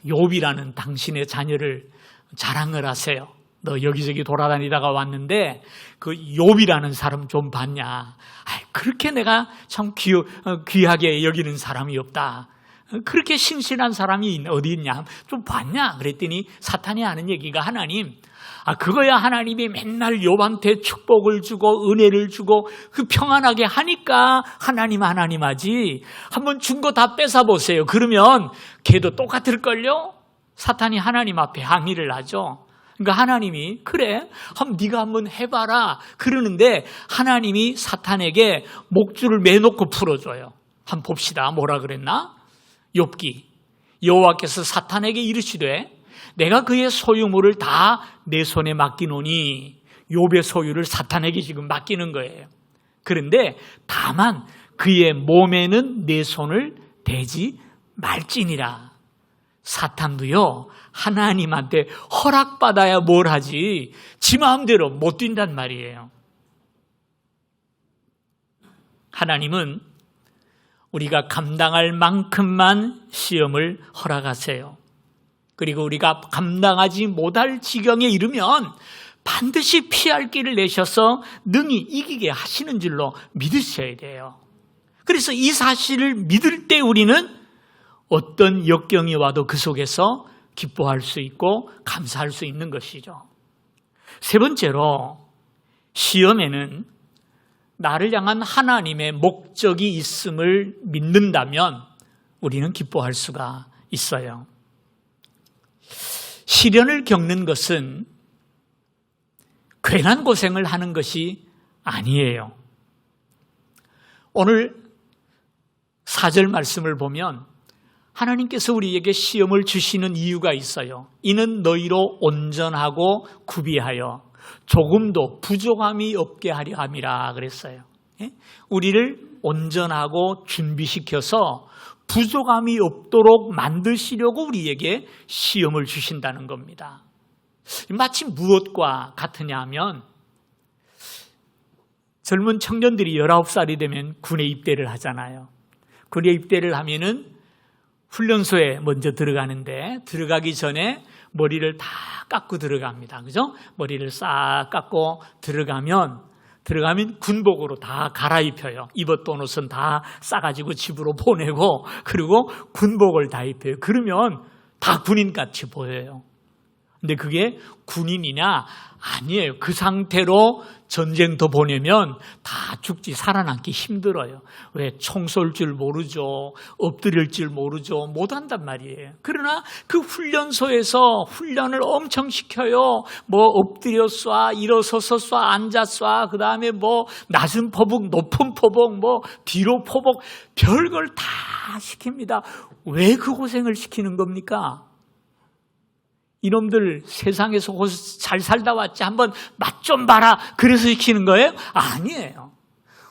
욥이라는 당신의 자녀를 자랑을 하세요. 너 여기저기 돌아다니다가 왔는데 그 욥이라는 사람 좀 봤냐? 그렇게 내가 참 귀하게 여기는 사람이 없다. 그렇게 신실한 사람이 어디 있냐? 좀 봤냐? 그랬더니 사탄이 하는 얘기가 하나님, 그거야 하나님이 맨날 욥한테 축복을 주고 은혜를 주고 그 평안하게 하니까 하나님 하지. 한번 준 거 다 뺏어보세요. 그러면 걔도 똑같을걸요? 사탄이 하나님 앞에 항의를 하죠. 그러니까 하나님이 그래, 네가 한번 해봐라 그러는데 하나님이 사탄에게 목줄을 매놓고 풀어줘요. 한번 봅시다. 뭐라 그랬나? 욥기 여호와께서 사탄에게 이르시되 내가 그의 소유물을 다 내 손에 맡기노니 욥의 소유를 사탄에게 지금 맡기는 거예요. 그런데 다만 그의 몸에는 내 손을 대지 말지니라. 사탄도요 하나님한테 허락받아야 뭘 하지 지 마음대로 못 뛴단 말이에요. 하나님은 우리가 감당할 만큼만 시험을 허락하세요. 그리고 우리가 감당하지 못할 지경에 이르면 반드시 피할 길을 내셔서 능히 이기게 하시는 줄로 믿으셔야 돼요. 그래서 이 사실을 믿을 때 우리는 어떤 역경이 와도 그 속에서 기뻐할 수 있고 감사할 수 있는 것이죠. 세 번째로 시험에는 나를 향한 하나님의 목적이 있음을 믿는다면 우리는 기뻐할 수가 있어요. 시련을 겪는 것은 괜한 고생을 하는 것이 아니에요. 오늘 4절 말씀을 보면 하나님께서 우리에게 시험을 주시는 이유가 있어요. 이는 너희로 온전하고 구비하여 조금도 부족함이 없게 하려 함이라 그랬어요. 우리를 온전하고 준비시켜서 부족함이 없도록 만드시려고 우리에게 시험을 주신다는 겁니다. 마치 무엇과 같으냐 하면 젊은 청년들이 19살이 되면 군에 입대를 하잖아요. 군에 입대를 하면은 훈련소에 먼저 들어가는데 들어가기 전에 머리를 다 깎고 들어갑니다. 그죠? 머리를 싹 깎고 들어가면 군복으로 다 갈아입혀요. 입었던 옷은 다 싸가지고 집으로 보내고 그리고 군복을 다 입혀요. 그러면 다 군인같이 보여요. 근데 그게 군인이냐? 아니에요. 그 상태로 전쟁터 보내면 다 죽지 살아남기 힘들어요. 왜? 총 쏠 줄 모르죠. 엎드릴 줄 모르죠. 못한단 말이에요. 그러나 그 훈련소에서 훈련을 엄청 시켜요. 뭐 엎드려 쏴, 일어서서 쏴, 앉아 쏴, 그 다음에 뭐 낮은 포복, 높은 포복, 뭐 뒤로 포복, 별걸 다 시킵니다. 왜 그 고생을 시키는 겁니까? 이놈들 세상에서 잘 살다 왔지 한번 맛 좀 봐라 그래서 시키는 거예요? 아니에요.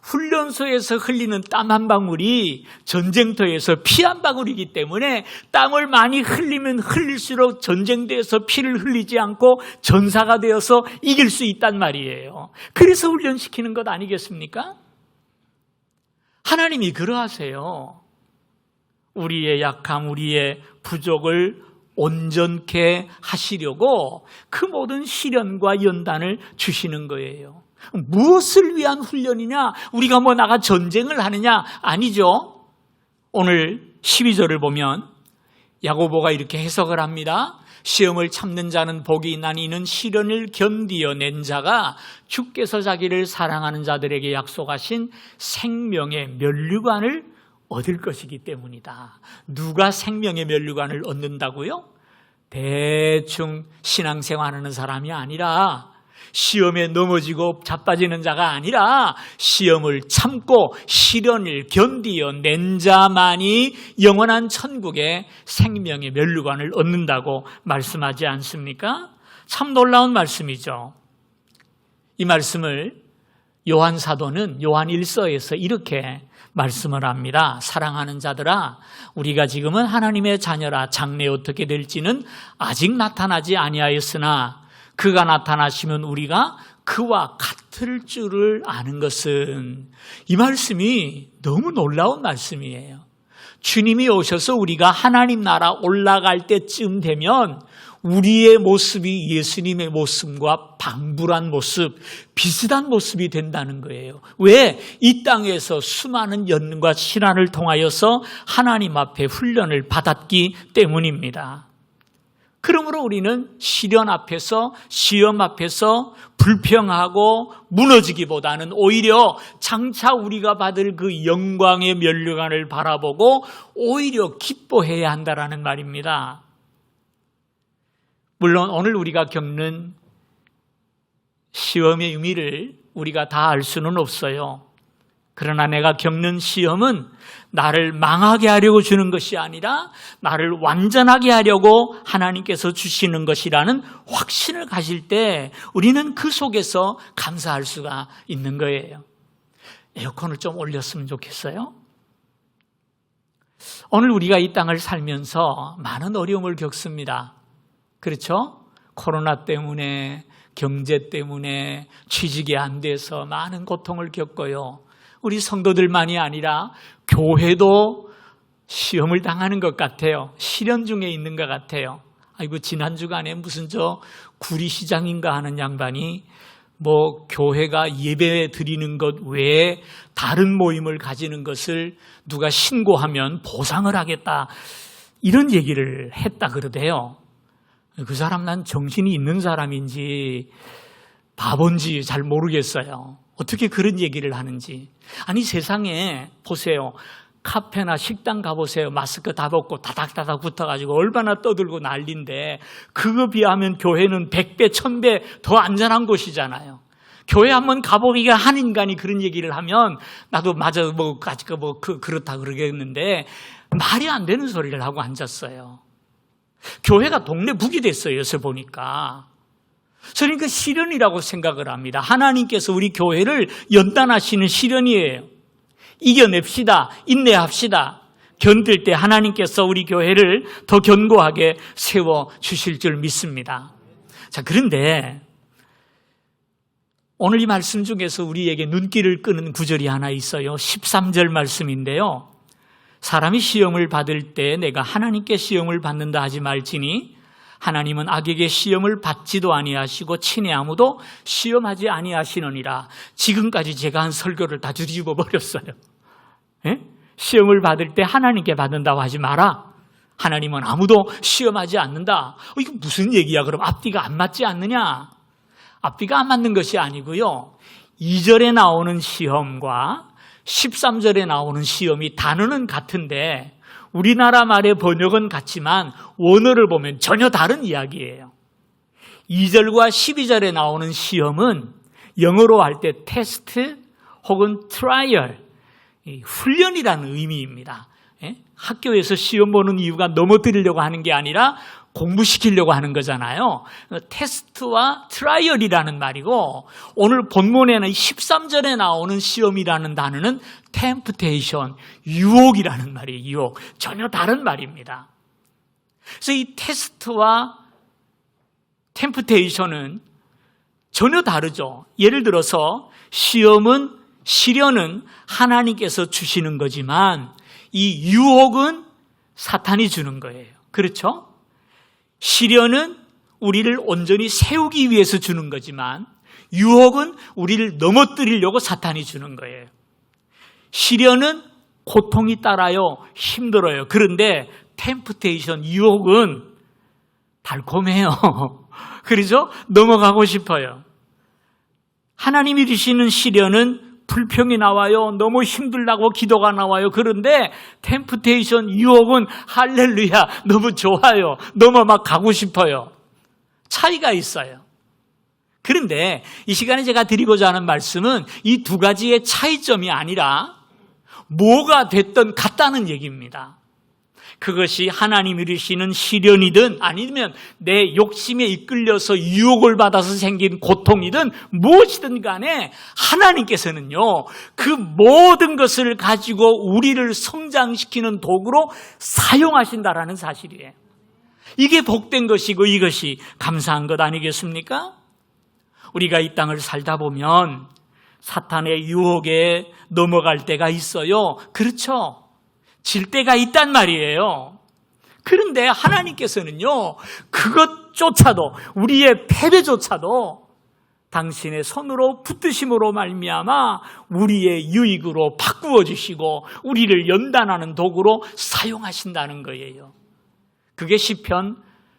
훈련소에서 흘리는 땀 한 방울이 전쟁터에서 피 한 방울이기 때문에 땀을 많이 흘리면 흘릴수록 전쟁터에서 피를 흘리지 않고 전사가 되어서 이길 수 있단 말이에요. 그래서 훈련시키는 것 아니겠습니까? 하나님이 그러하세요. 우리의 약함, 우리의 부족을 온전케 하시려고 그 모든 시련과 연단을 주시는 거예요. 무엇을 위한 훈련이냐? 우리가 뭐 나가 전쟁을 하느냐? 아니죠. 오늘 12절을 보면 야고보가 이렇게 해석을 합니다. 시험을 참는 자는 복이 있나니 이는 시련을 견디어낸 자가 주께서 자기를 사랑하는 자들에게 약속하신 생명의 면류관을 얻을 것이기 때문이다. 누가 생명의 면류관을 얻는다고요? 대충 신앙생활하는 사람이 아니라, 시험에 넘어지고 자빠지는 자가 아니라 시험을 참고 시련을 견디어낸 자만이 영원한 천국의 생명의 면류관을 얻는다고 말씀하지 않습니까? 참 놀라운 말씀이죠. 이 말씀을 요한 사도는 요한 1서에서 이렇게 말씀을 합니다. 사랑하는 자들아, 우리가 지금은 하나님의 자녀라. 장래 어떻게 될지는 아직 나타나지 아니하였으나 그가 나타나시면 우리가 그와 같을 줄을 아는 것은, 이 말씀이 너무 놀라운 말씀이에요. 주님이 오셔서 우리가 하나님 나라 올라갈 때쯤 되면 우리의 모습이 예수님의 모습과 방불한 모습, 비슷한 모습이 된다는 거예요. 왜? 이 땅에서 수많은 연과 시련을 통하여서 하나님 앞에 훈련을 받았기 때문입니다. 그러므로 우리는 시련 앞에서, 시험 앞에서 불평하고 무너지기보다는 오히려 장차 우리가 받을 그 영광의 면류관을 바라보고 오히려 기뻐해야 한다라는 말입니다. 물론 오늘 우리가 겪는 시험의 의미를 우리가 다 알 수는 없어요. 그러나 내가 겪는 시험은 나를 망하게 하려고 주는 것이 아니라 나를 완전하게 하려고 하나님께서 주시는 것이라는 확신을 가질 때 우리는 그 속에서 감사할 수가 있는 거예요. 에어컨을 좀 올렸으면 좋겠어요. 오늘 우리가 이 땅을 살면서 많은 어려움을 겪습니다. 그렇죠? 코로나 때문에, 경제 때문에 취직이 안 돼서 많은 고통을 겪어요. 우리 성도들만이 아니라 교회도 시험을 당하는 것 같아요. 시련 중에 있는 것 같아요. 아이고, 지난 주간에 무슨 구리시장인가 하는 양반이 교회가 예배 드리는 것 외에 다른 모임을 가지는 것을 누가 신고하면 보상을 하겠다, 이런 얘기를 했다 그러대요. 그 사람 난 정신이 있는 사람인지 바본지 잘 모르겠어요. 어떻게 그런 얘기를 하는지. 아니, 세상에 보세요. 카페나 식당 가보세요. 마스크 다 벗고 다닥다닥 붙어가지고 얼마나 떠들고 난리인데, 그거 비하면 교회는 100배, 1000배 더 안전한 곳이잖아요. 교회 한번 가보기가 한 인간이 그런 얘기를 하면 나도 맞아, 그렇다 그러겠는데, 말이 안 되는 소리를 하고 앉았어요. 교회가 동네 북이 됐어요, 요새 보니까. 저는 그 시련이라고 생각을 합니다. 하나님께서 우리 교회를 연단하시는 시련이에요. 이겨냅시다. 인내합시다. 견딜 때 하나님께서 우리 교회를 더 견고하게 세워주실 줄 믿습니다. 자, 그런데 오늘 이 말씀 중에서 우리에게 눈길을 끄는 구절이 하나 있어요. 13절 말씀인데요. 사람이 시험을 받을 때 내가 하나님께 시험을 받는다 하지 말지니 하나님은 악에게 시험을 받지도 아니하시고 친히 아무도 시험하지 아니하시느니라. 지금까지 제가 한 설교를 다 뒤집어 버렸어요. 예? 시험을 받을 때 하나님께 받는다고 하지 마라. 하나님은 아무도 시험하지 않는다. 이거 무슨 얘기야? 그럼 앞뒤가 안 맞지 않느냐? 앞뒤가 안 맞는 것이 아니고요. 2절에 나오는 시험과 13절에 나오는 시험이 단어는 같은데 우리나라 말의 번역은 같지만 원어를 보면 전혀 다른 이야기예요. 2절과 12절에 나오는 시험은 영어로 할 때 테스트 혹은 트라이얼, 훈련이라는 의미입니다. 학교에서 시험 보는 이유가 넘어뜨리려고 하는 게 아니라 공부시키려고 하는 거잖아요. 테스트와 트라이얼이라는 말이고, 오늘 본문에는 13절에 나오는 시험이라는 단어는 temptation, 유혹이라는 말이에요. 유혹. 전혀 다른 말입니다. 그래서 이 테스트와 temptation은 전혀 다르죠. 예를 들어서 시련은 하나님께서 주시는 거지만 이 유혹은 사탄이 주는 거예요. 그렇죠? 시련은 우리를 온전히 세우기 위해서 주는 거지만 유혹은 우리를 넘어뜨리려고 사탄이 주는 거예요. 시련은 고통이 따라요. 힘들어요. 그런데 템프테이션, 유혹은 달콤해요. 그래서 넘어가고 싶어요. 하나님이 주시는 시련은 불평이 나와요. 너무 힘들다고 기도가 나와요. 그런데 템프테이션, 유혹은 할렐루야, 너무 좋아요. 너무 막 가고 싶어요. 차이가 있어요. 그런데 이 시간에 제가 드리고자 하는 말씀은 이 두 가지의 차이점이 아니라 뭐가 됐든 같다는 얘기입니다. 그것이 하나님이 주시는 시련이든 아니면 내 욕심에 이끌려서 유혹을 받아서 생긴 고통이든 무엇이든 간에 하나님께서는요, 그 모든 것을 가지고 우리를 성장시키는 도구로 사용하신다라는 사실이에요. 이게 복된 것이고 이것이 감사한 것 아니겠습니까? 우리가 이 땅을 살다 보면 사탄의 유혹에 넘어갈 때가 있어요. 그렇죠. 질 때가 있단 말이에요. 그런데 하나님께서는요, 그것조차도, 우리의 패배조차도 당신의 손으로 붙드심으로 말미암아 우리의 유익으로 바꾸어 주시고 우리를 연단하는 도구로 사용하신다는 거예요. 그게 시편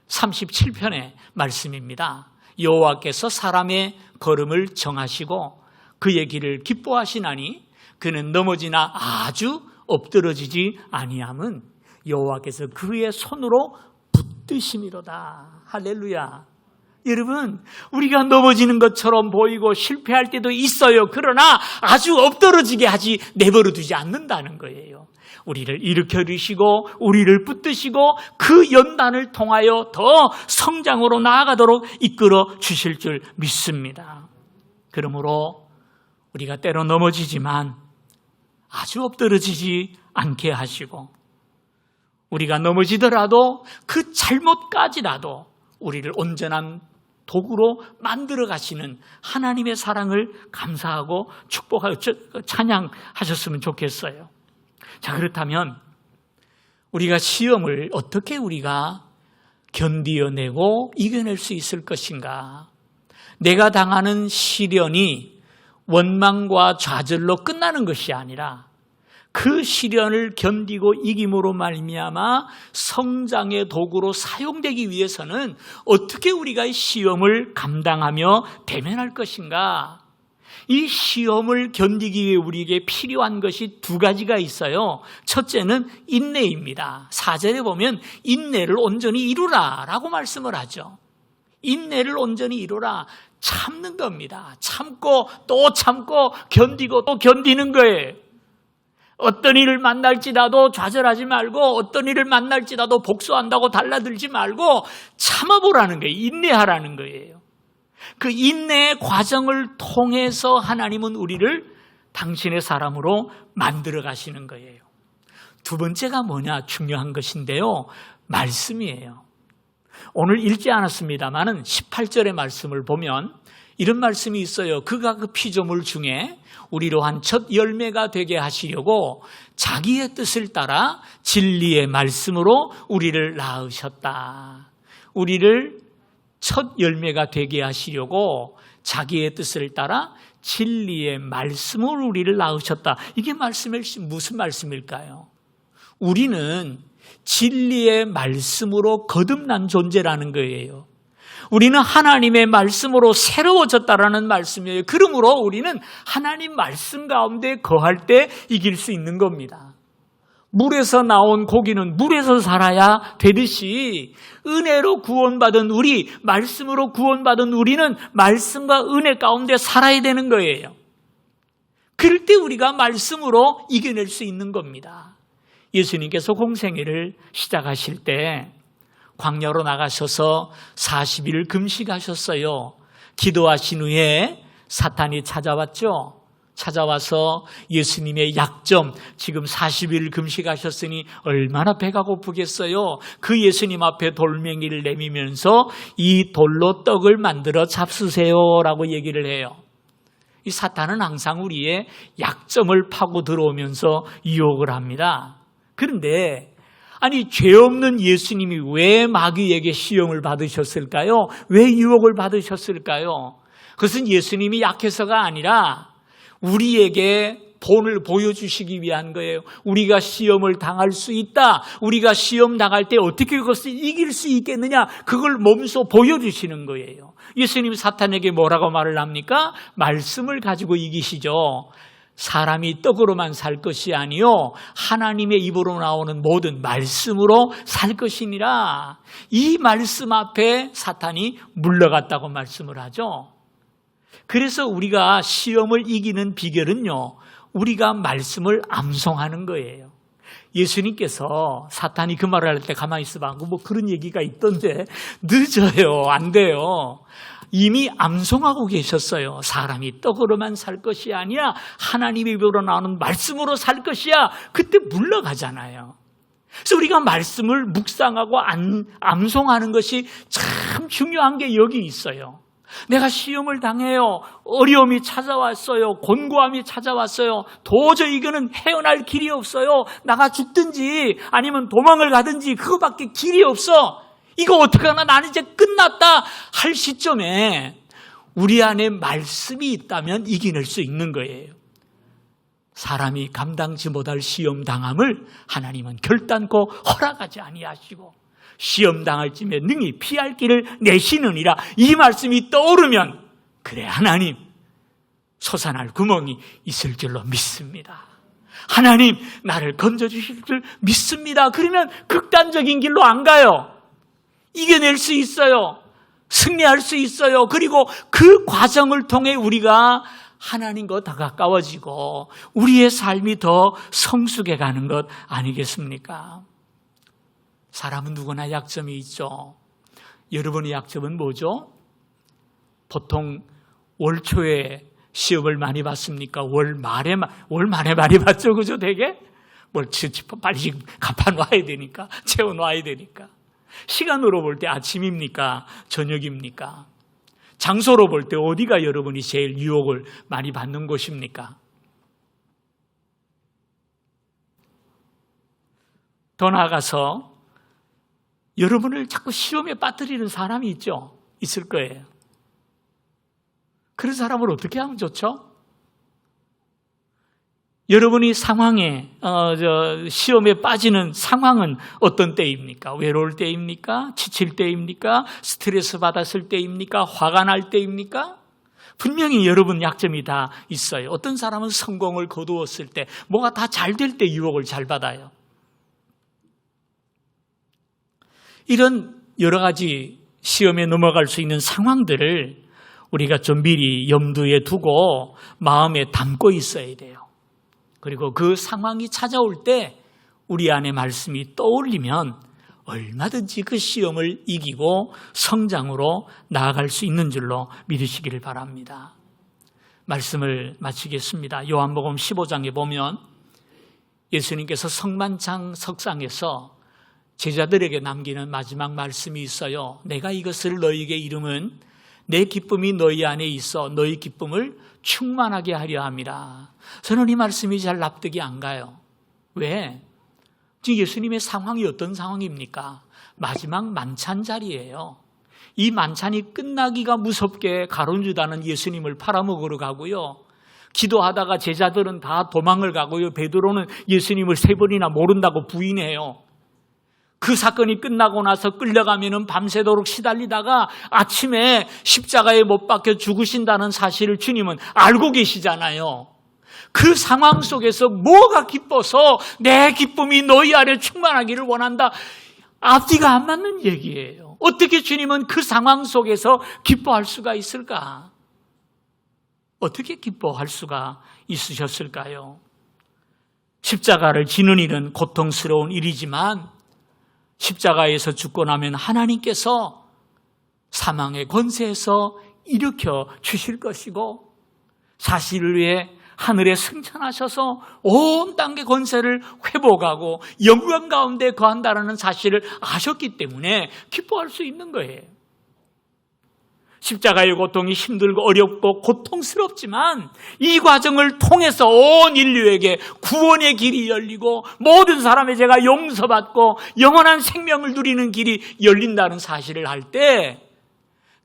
37편의 말씀입니다. 여호와께서 사람의 걸음을 정하시고 그의 길을 기뻐하시나니 그는 넘어지나 아주 엎드러지지 아니함은 여호와께서 그의 손으로 붙드심이로다. 할렐루야. 여러분, 우리가 넘어지는 것처럼 보이고 실패할 때도 있어요. 그러나 아주 엎드러지게 하지 내버려 두지 않는다는 거예요. 우리를 일으켜 주시고 우리를 붙드시고 그 연단을 통하여 더 성장으로 나아가도록 이끌어 주실 줄 믿습니다. 그러므로 우리가 때로 넘어지지만 아주 엎드러지지 않게 하시고 우리가 넘어지더라도 그 잘못까지라도 우리를 온전한 도구로 만들어 가시는 하나님의 사랑을 감사하고 축복하고 찬양하셨으면 좋겠어요. 자, 그렇다면 우리가 시험을 어떻게 우리가 견디어내고 이겨낼 수 있을 것인가? 내가 당하는 시련이 원망과 좌절로 끝나는 것이 아니라 그 시련을 견디고 이김으로 말미암아 성장의 도구로 사용되기 위해서는 어떻게 우리가 이 시험을 감당하며 대면할 것인가? 이 시험을 견디기 위해 우리에게 필요한 것이 두 가지가 있어요. 첫째는 인내입니다. 4절에 보면 인내를 온전히 이루라 라고 말씀을 하죠. 인내를 온전히 이루라. 참는 겁니다. 참고 또 참고 견디고 또 견디는 거예요. 어떤 일을 만날지라도 좌절하지 말고 어떤 일을 만날지라도 복수한다고 달라들지 말고 참아보라는 거예요. 인내하라는 거예요. 그 인내의 과정을 통해서 하나님은 우리를 당신의 사람으로 만들어 가시는 거예요. 두 번째가 뭐냐? 중요한 것인데요. 말씀이에요. 오늘 읽지 않았습니다만은 18절의 말씀을 보면 이런 말씀이 있어요. 그가 그 피조물 중에 우리로 한 첫 열매가 되게 하시려고 자기의 뜻을 따라 진리의 말씀으로 우리를 낳으셨다. 우리를 첫 열매가 되게 하시려고 자기의 뜻을 따라 진리의 말씀으로 우리를 낳으셨다. 이게 무슨 말씀일까요? 우리는 진리의 말씀으로 거듭난 존재라는 거예요. 우리는 하나님의 말씀으로 새로워졌다라는 말씀이에요. 그러므로 우리는 하나님 말씀 가운데 거할 때 이길 수 있는 겁니다. 물에서 나온 고기는 물에서 살아야 되듯이 은혜로 구원받은 우리, 말씀으로 구원받은 우리는 말씀과 은혜 가운데 살아야 되는 거예요. 그럴 때 우리가 말씀으로 이겨낼 수 있는 겁니다. 예수님께서 공생애를 시작하실 때 광야로 나가셔서 40일 금식하셨어요. 기도하신 후에 사탄이 찾아왔죠. 찾아와서 예수님의 약점, 지금 40일 금식하셨으니 얼마나 배가 고프겠어요. 그 예수님 앞에 돌멩이를 내미면서 이 돌로 떡을 만들어 잡수세요라고 얘기를 해요. 이 사탄은 항상 우리의 약점을 파고 들어오면서 유혹을 합니다. 그런데 아니 죄 없는 예수님이 왜 마귀에게 시험을 받으셨을까요? 왜 유혹을 받으셨을까요? 그것은 예수님이 약해서가 아니라 우리에게 본을 보여주시기 위한 거예요. 우리가 시험을 당할 수 있다. 우리가 시험 당할 때 어떻게 그것을 이길 수 있겠느냐. 그걸 몸소 보여주시는 거예요. 예수님 사탄에게 뭐라고 말을 합니까? 말씀을 가지고 이기시죠. 사람이 떡으로만 살 것이 아니요 하나님의 입으로 나오는 모든 말씀으로 살 것이니라. 이 말씀 앞에 사탄이 물러갔다고 말씀을 하죠. 그래서 우리가 시험을 이기는 비결은요, 우리가 말씀을 암송하는 거예요. 예수님께서 사탄이 그 말을 할 때 가만히 있어봐. 뭐 그런 얘기가 있던데 늦어요. 안 돼요. 이미 암송하고 계셨어요. 사람이 떡으로만 살 것이 아니야. 하나님의 입으로 나오는 말씀으로 살 것이야. 그때 물러가잖아요. 그래서 우리가 말씀을 묵상하고 암송하는 것이 참 중요한 게 여기 있어요. 내가 시험을 당해요. 어려움이 찾아왔어요. 곤고함이 찾아왔어요. 도저히 이거는 헤어날 길이 없어요. 나가 죽든지 아니면 도망을 가든지 그거밖에 길이 없어. 이거 어떡하나, 나는 이제 끝났다 할 시점에 우리 안에 말씀이 있다면 이겨낼 수 있는 거예요. 사람이 감당치 못할 시험 당함을 하나님은 결단코 허락하지 아니하시고 시험 당할 쯤에 능히 피할 길을 내시느니라. 이 말씀이 떠오르면 그래, 하나님 솟아날 구멍이 있을 줄로 믿습니다. 하나님 나를 건져주실 줄 믿습니다. 그러면 극단적인 길로 안 가요. 이겨낼 수 있어요. 승리할 수 있어요. 그리고 그 과정을 통해 우리가 하나님과 더 가까워지고 우리의 삶이 더 성숙해 가는 것 아니겠습니까? 사람은 누구나 약점이 있죠. 여러분의 약점은 뭐죠? 보통 월 초에 시험을 많이 봤습니까? 월 말에 많이 봤죠. 그죠? 되게? 빨리 갚아놔야 되니까, 채워놔야 되니까. 시간으로 볼 때 아침입니까? 저녁입니까? 장소로 볼 때 어디가 여러분이 제일 유혹을 많이 받는 곳입니까? 더 나아가서 여러분을 자꾸 시험에 빠뜨리는 사람이 있을 거예요. 그런 사람을 어떻게 하면 좋죠? 여러분이 상황에 시험에 빠지는 상황은 어떤 때입니까? 외로울 때입니까? 지칠 때입니까? 스트레스 받았을 때입니까? 화가 날 때입니까? 분명히 여러분 약점이 다 있어요. 어떤 사람은 성공을 거두었을 때, 뭐가 다 잘 될 때 유혹을 잘 받아요. 이런 여러 가지 시험에 넘어갈 수 있는 상황들을 우리가 좀 미리 염두에 두고 마음에 담고 있어야 돼요. 그리고 그 상황이 찾아올 때 우리 안에 말씀이 떠올리면 얼마든지 그 시험을 이기고 성장으로 나아갈 수 있는 줄로 믿으시기를 바랍니다. 말씀을 마치겠습니다. 요한복음 15장에 보면 예수님께서 성만찬 석상에서 제자들에게 남기는 마지막 말씀이 있어요. 내가 이것을 너희에게 이름은 내 기쁨이 너희 안에 있어 너희 기쁨을 충만하게 하려 함이라. 저는 이 말씀이 잘 납득이 안 가요. 왜? 지금 예수님의 상황이 어떤 상황입니까? 마지막 만찬 자리예요. 이 만찬이 끝나기가 무섭게 가룟유다는 예수님을 팔아먹으러 가고요. 기도하다가 제자들은 다 도망을 가고요. 베드로는 예수님을 3번이나 모른다고 부인해요. 그 사건이 끝나고 나서 끌려가면 밤새도록 시달리다가 아침에 십자가에 못 박혀 죽으신다는 사실을 주님은 알고 계시잖아요. 그 상황 속에서 뭐가 기뻐서 내 기쁨이 너희 안에 충만하기를 원한다. 앞뒤가 안 맞는 얘기예요. 어떻게 주님은 그 상황 속에서 기뻐할 수가 있을까? 어떻게 기뻐할 수가 있으셨을까요? 십자가를 지는 일은 고통스러운 일이지만 십자가에서 죽고 나면 하나님께서 사망의 권세에서 일으켜 주실 것이고 사실을 위해 하늘에 승천하셔서 온 땅의 권세를 회복하고 영광 가운데 거한다는 사실을 아셨기 때문에 기뻐할 수 있는 거예요. 십자가의 고통이 힘들고 어렵고 고통스럽지만 이 과정을 통해서 온 인류에게 구원의 길이 열리고 모든 사람의 죄가 용서받고 영원한 생명을 누리는 길이 열린다는 사실을 할 때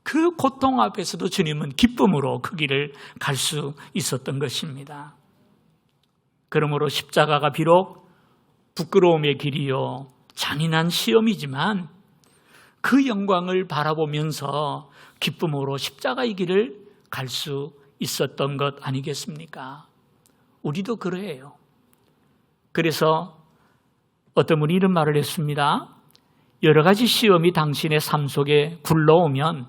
그 고통 앞에서도 주님은 기쁨으로 그 길을 갈 수 있었던 것입니다. 그러므로 십자가가 비록 부끄러움의 길이요 잔인한 시험이지만 그 영광을 바라보면서 기쁨으로 십자가의 길을 갈 수 있었던 것 아니겠습니까? 우리도 그래요. 그래서 어떤 분이 이런 말을 했습니다. 여러 가지 시험이 당신의 삶 속에 굴러오면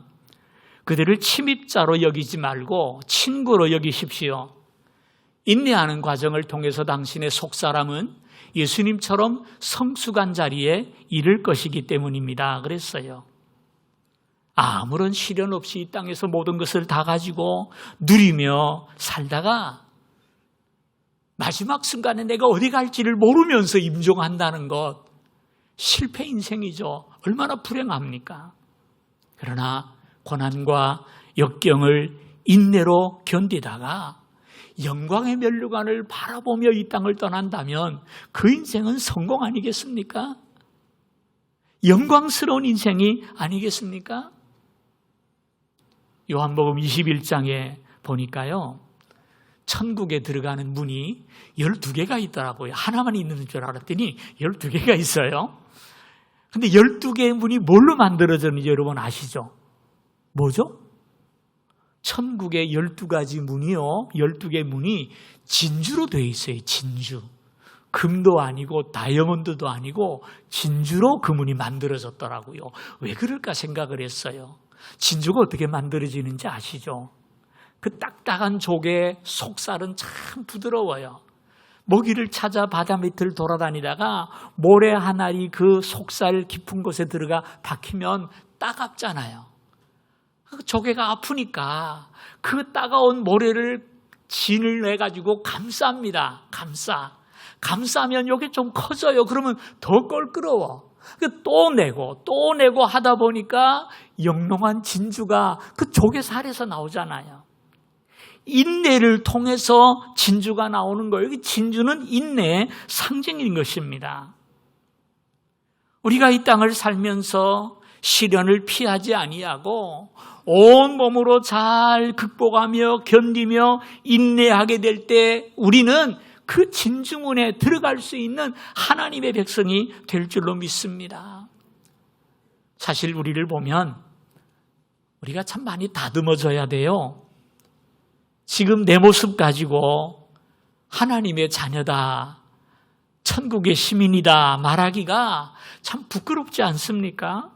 그들을 침입자로 여기지 말고 친구로 여기십시오. 인내하는 과정을 통해서 당신의 속사람은 예수님처럼 성숙한 자리에 이를 것이기 때문입니다. 그랬어요. 아무런 시련 없이 이 땅에서 모든 것을 다 가지고 누리며 살다가 마지막 순간에 내가 어디 갈지를 모르면서 임종한다는 것, 실패 인생이죠. 얼마나 불행합니까? 그러나 고난과 역경을 인내로 견디다가 영광의 면류관을 바라보며 이 땅을 떠난다면 그 인생은 성공 아니겠습니까? 영광스러운 인생이 아니겠습니까? 요한복음 21장에 보니까요, 천국에 들어가는 문이 12개가 있더라고요. 하나만 있는 줄 알았더니 12개가 있어요. 근데 12개의 문이 뭘로 만들어졌는지 여러분 아시죠? 뭐죠? 천국의 12가지 문이요, 12개의 문이 진주로 되어 있어요. 진주. 금도 아니고 다이아몬드도 아니고 진주로 그 문이 만들어졌더라고요. 왜 그럴까 생각을 했어요. 진주가 어떻게 만들어지는지 아시죠? 그 딱딱한 조개 속살은 참 부드러워요. 먹이를 찾아 바다 밑을 돌아다니다가 모래 한 알이 그 속살 깊은 곳에 들어가 박히면 따갑잖아요. 조개가 아프니까 그 따가운 모래를 진을 내가지고 감쌉니다. 감싸면 이게 좀 커져요. 그러면 더 껄끄러워. 또 내고 하다 보니까 영롱한 진주가 그 조개살에서 나오잖아요. 인내를 통해서 진주가 나오는 거예요. 진주는 인내의 상징인 것입니다. 우리가 이 땅을 살면서 시련을 피하지 아니하고 온 몸으로 잘 극복하며 견디며 인내하게 될 때 우리는 그 진주문에 들어갈 수 있는 하나님의 백성이 될 줄로 믿습니다. 사실 우리를 보면 우리가 참 많이 다듬어져야 돼요. 지금 내 모습 가지고 하나님의 자녀다, 천국의 시민이다 말하기가 참 부끄럽지 않습니까?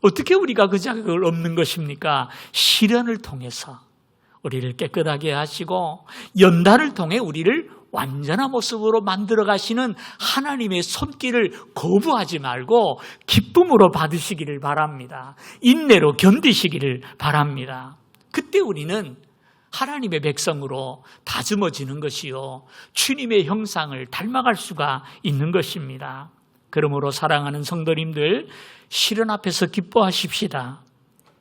어떻게 우리가 그 자격을 얻는 것입니까? 시련을 통해서 우리를 깨끗하게 하시고 연단을 통해 우리를 완전한 모습으로 만들어 가시는 하나님의 손길을 거부하지 말고 기쁨으로 받으시기를 바랍니다. 인내로 견디시기를 바랍니다. 그때 우리는 하나님의 백성으로 다듬어지는 것이요, 주님의 형상을 닮아갈 수가 있는 것입니다. 그러므로 사랑하는 성도님들, 시련 앞에서 기뻐하십시다.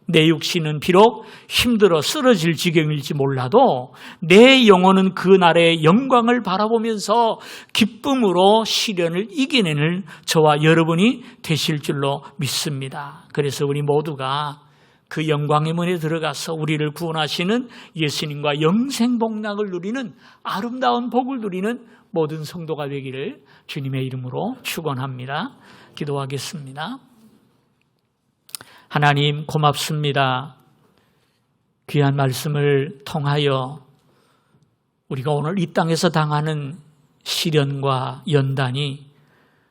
내 육신은 비록 힘들어 쓰러질 지경일지 몰라도 내 영혼은 그날의 영광을 바라보면서 기쁨으로 시련을 이겨내는 저와 여러분이 되실 줄로 믿습니다. 그래서 우리 모두가 그 영광의 문에 들어가서 우리를 구원하시는 예수님과 영생복락을 누리는 아름다운 복을 누리는 모든 성도가 되기를 주님의 이름으로 축원합니다. 기도하겠습니다. 하나님 고맙습니다. 귀한 말씀을 통하여 우리가 오늘 이 땅에서 당하는 시련과 연단이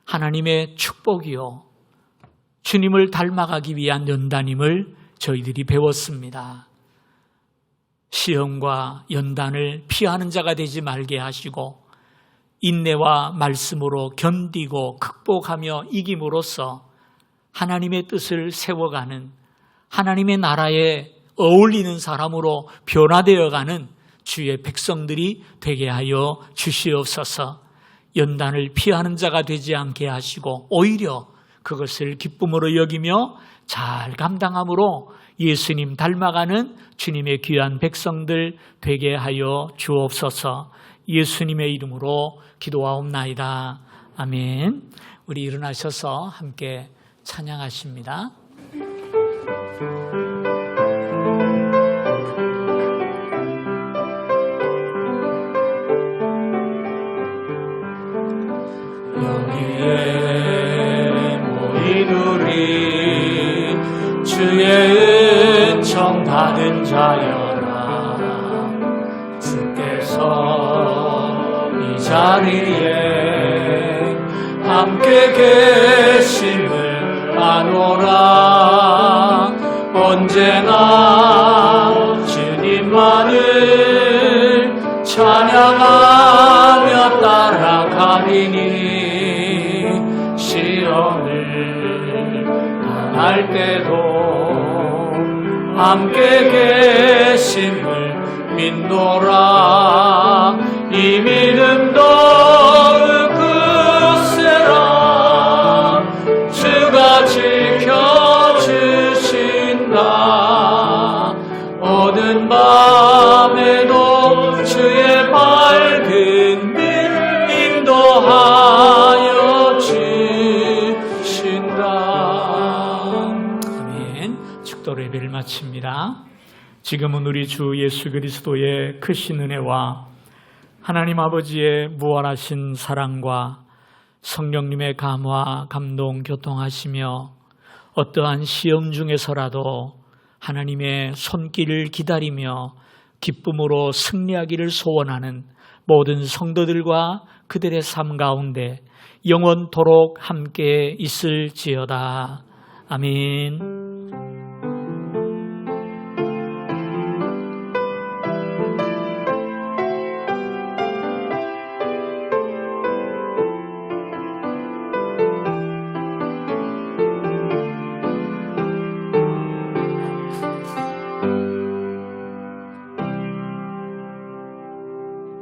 하나님의 축복이요, 주님을 닮아가기 위한 연단임을 저희들이 배웠습니다. 시험과 연단을 피하는 자가 되지 말게 하시고 인내와 말씀으로 견디고 극복하며 이김으로써 하나님의 뜻을 세워가는, 하나님의 나라에 어울리는 사람으로 변화되어가는 주의 백성들이 되게 하여 주시옵소서. 연단을 피하는 자가 되지 않게 하시고 오히려 그것을 기쁨으로 여기며 잘 감당함으로 예수님 닮아가는 주님의 귀한 백성들 되게 하여 주옵소서. 예수님의 이름으로 기도하옵나이다. 아멘. 우리 일어나셔서 함께 찬양하십니다. 주의 은총 받은 자여라. 주께서 이 자리에 함께 계심을 아노라. 언제나 주님만을 찬양하며 따라가리니 시험을 당할 때도 함께 계심을 믿노라. 이 믿음 더욱 굳세라. 주가 지켜주신다. 어두운 밤에도 주의 밝은 빛 인도하여 주신다. 아멘. 축도 예배를 마칩니다. 지금은 우리 주 예수 그리스도의 크신 은혜와 하나님 아버지의 무한하신 사랑과 성령님의 감화, 감동, 교통하시며 어떠한 시험 중에서라도 하나님의 손길을 기다리며 기쁨으로 승리하기를 소원하는 모든 성도들과 그들의 삶 가운데 영원토록 함께 있을지어다. 아멘.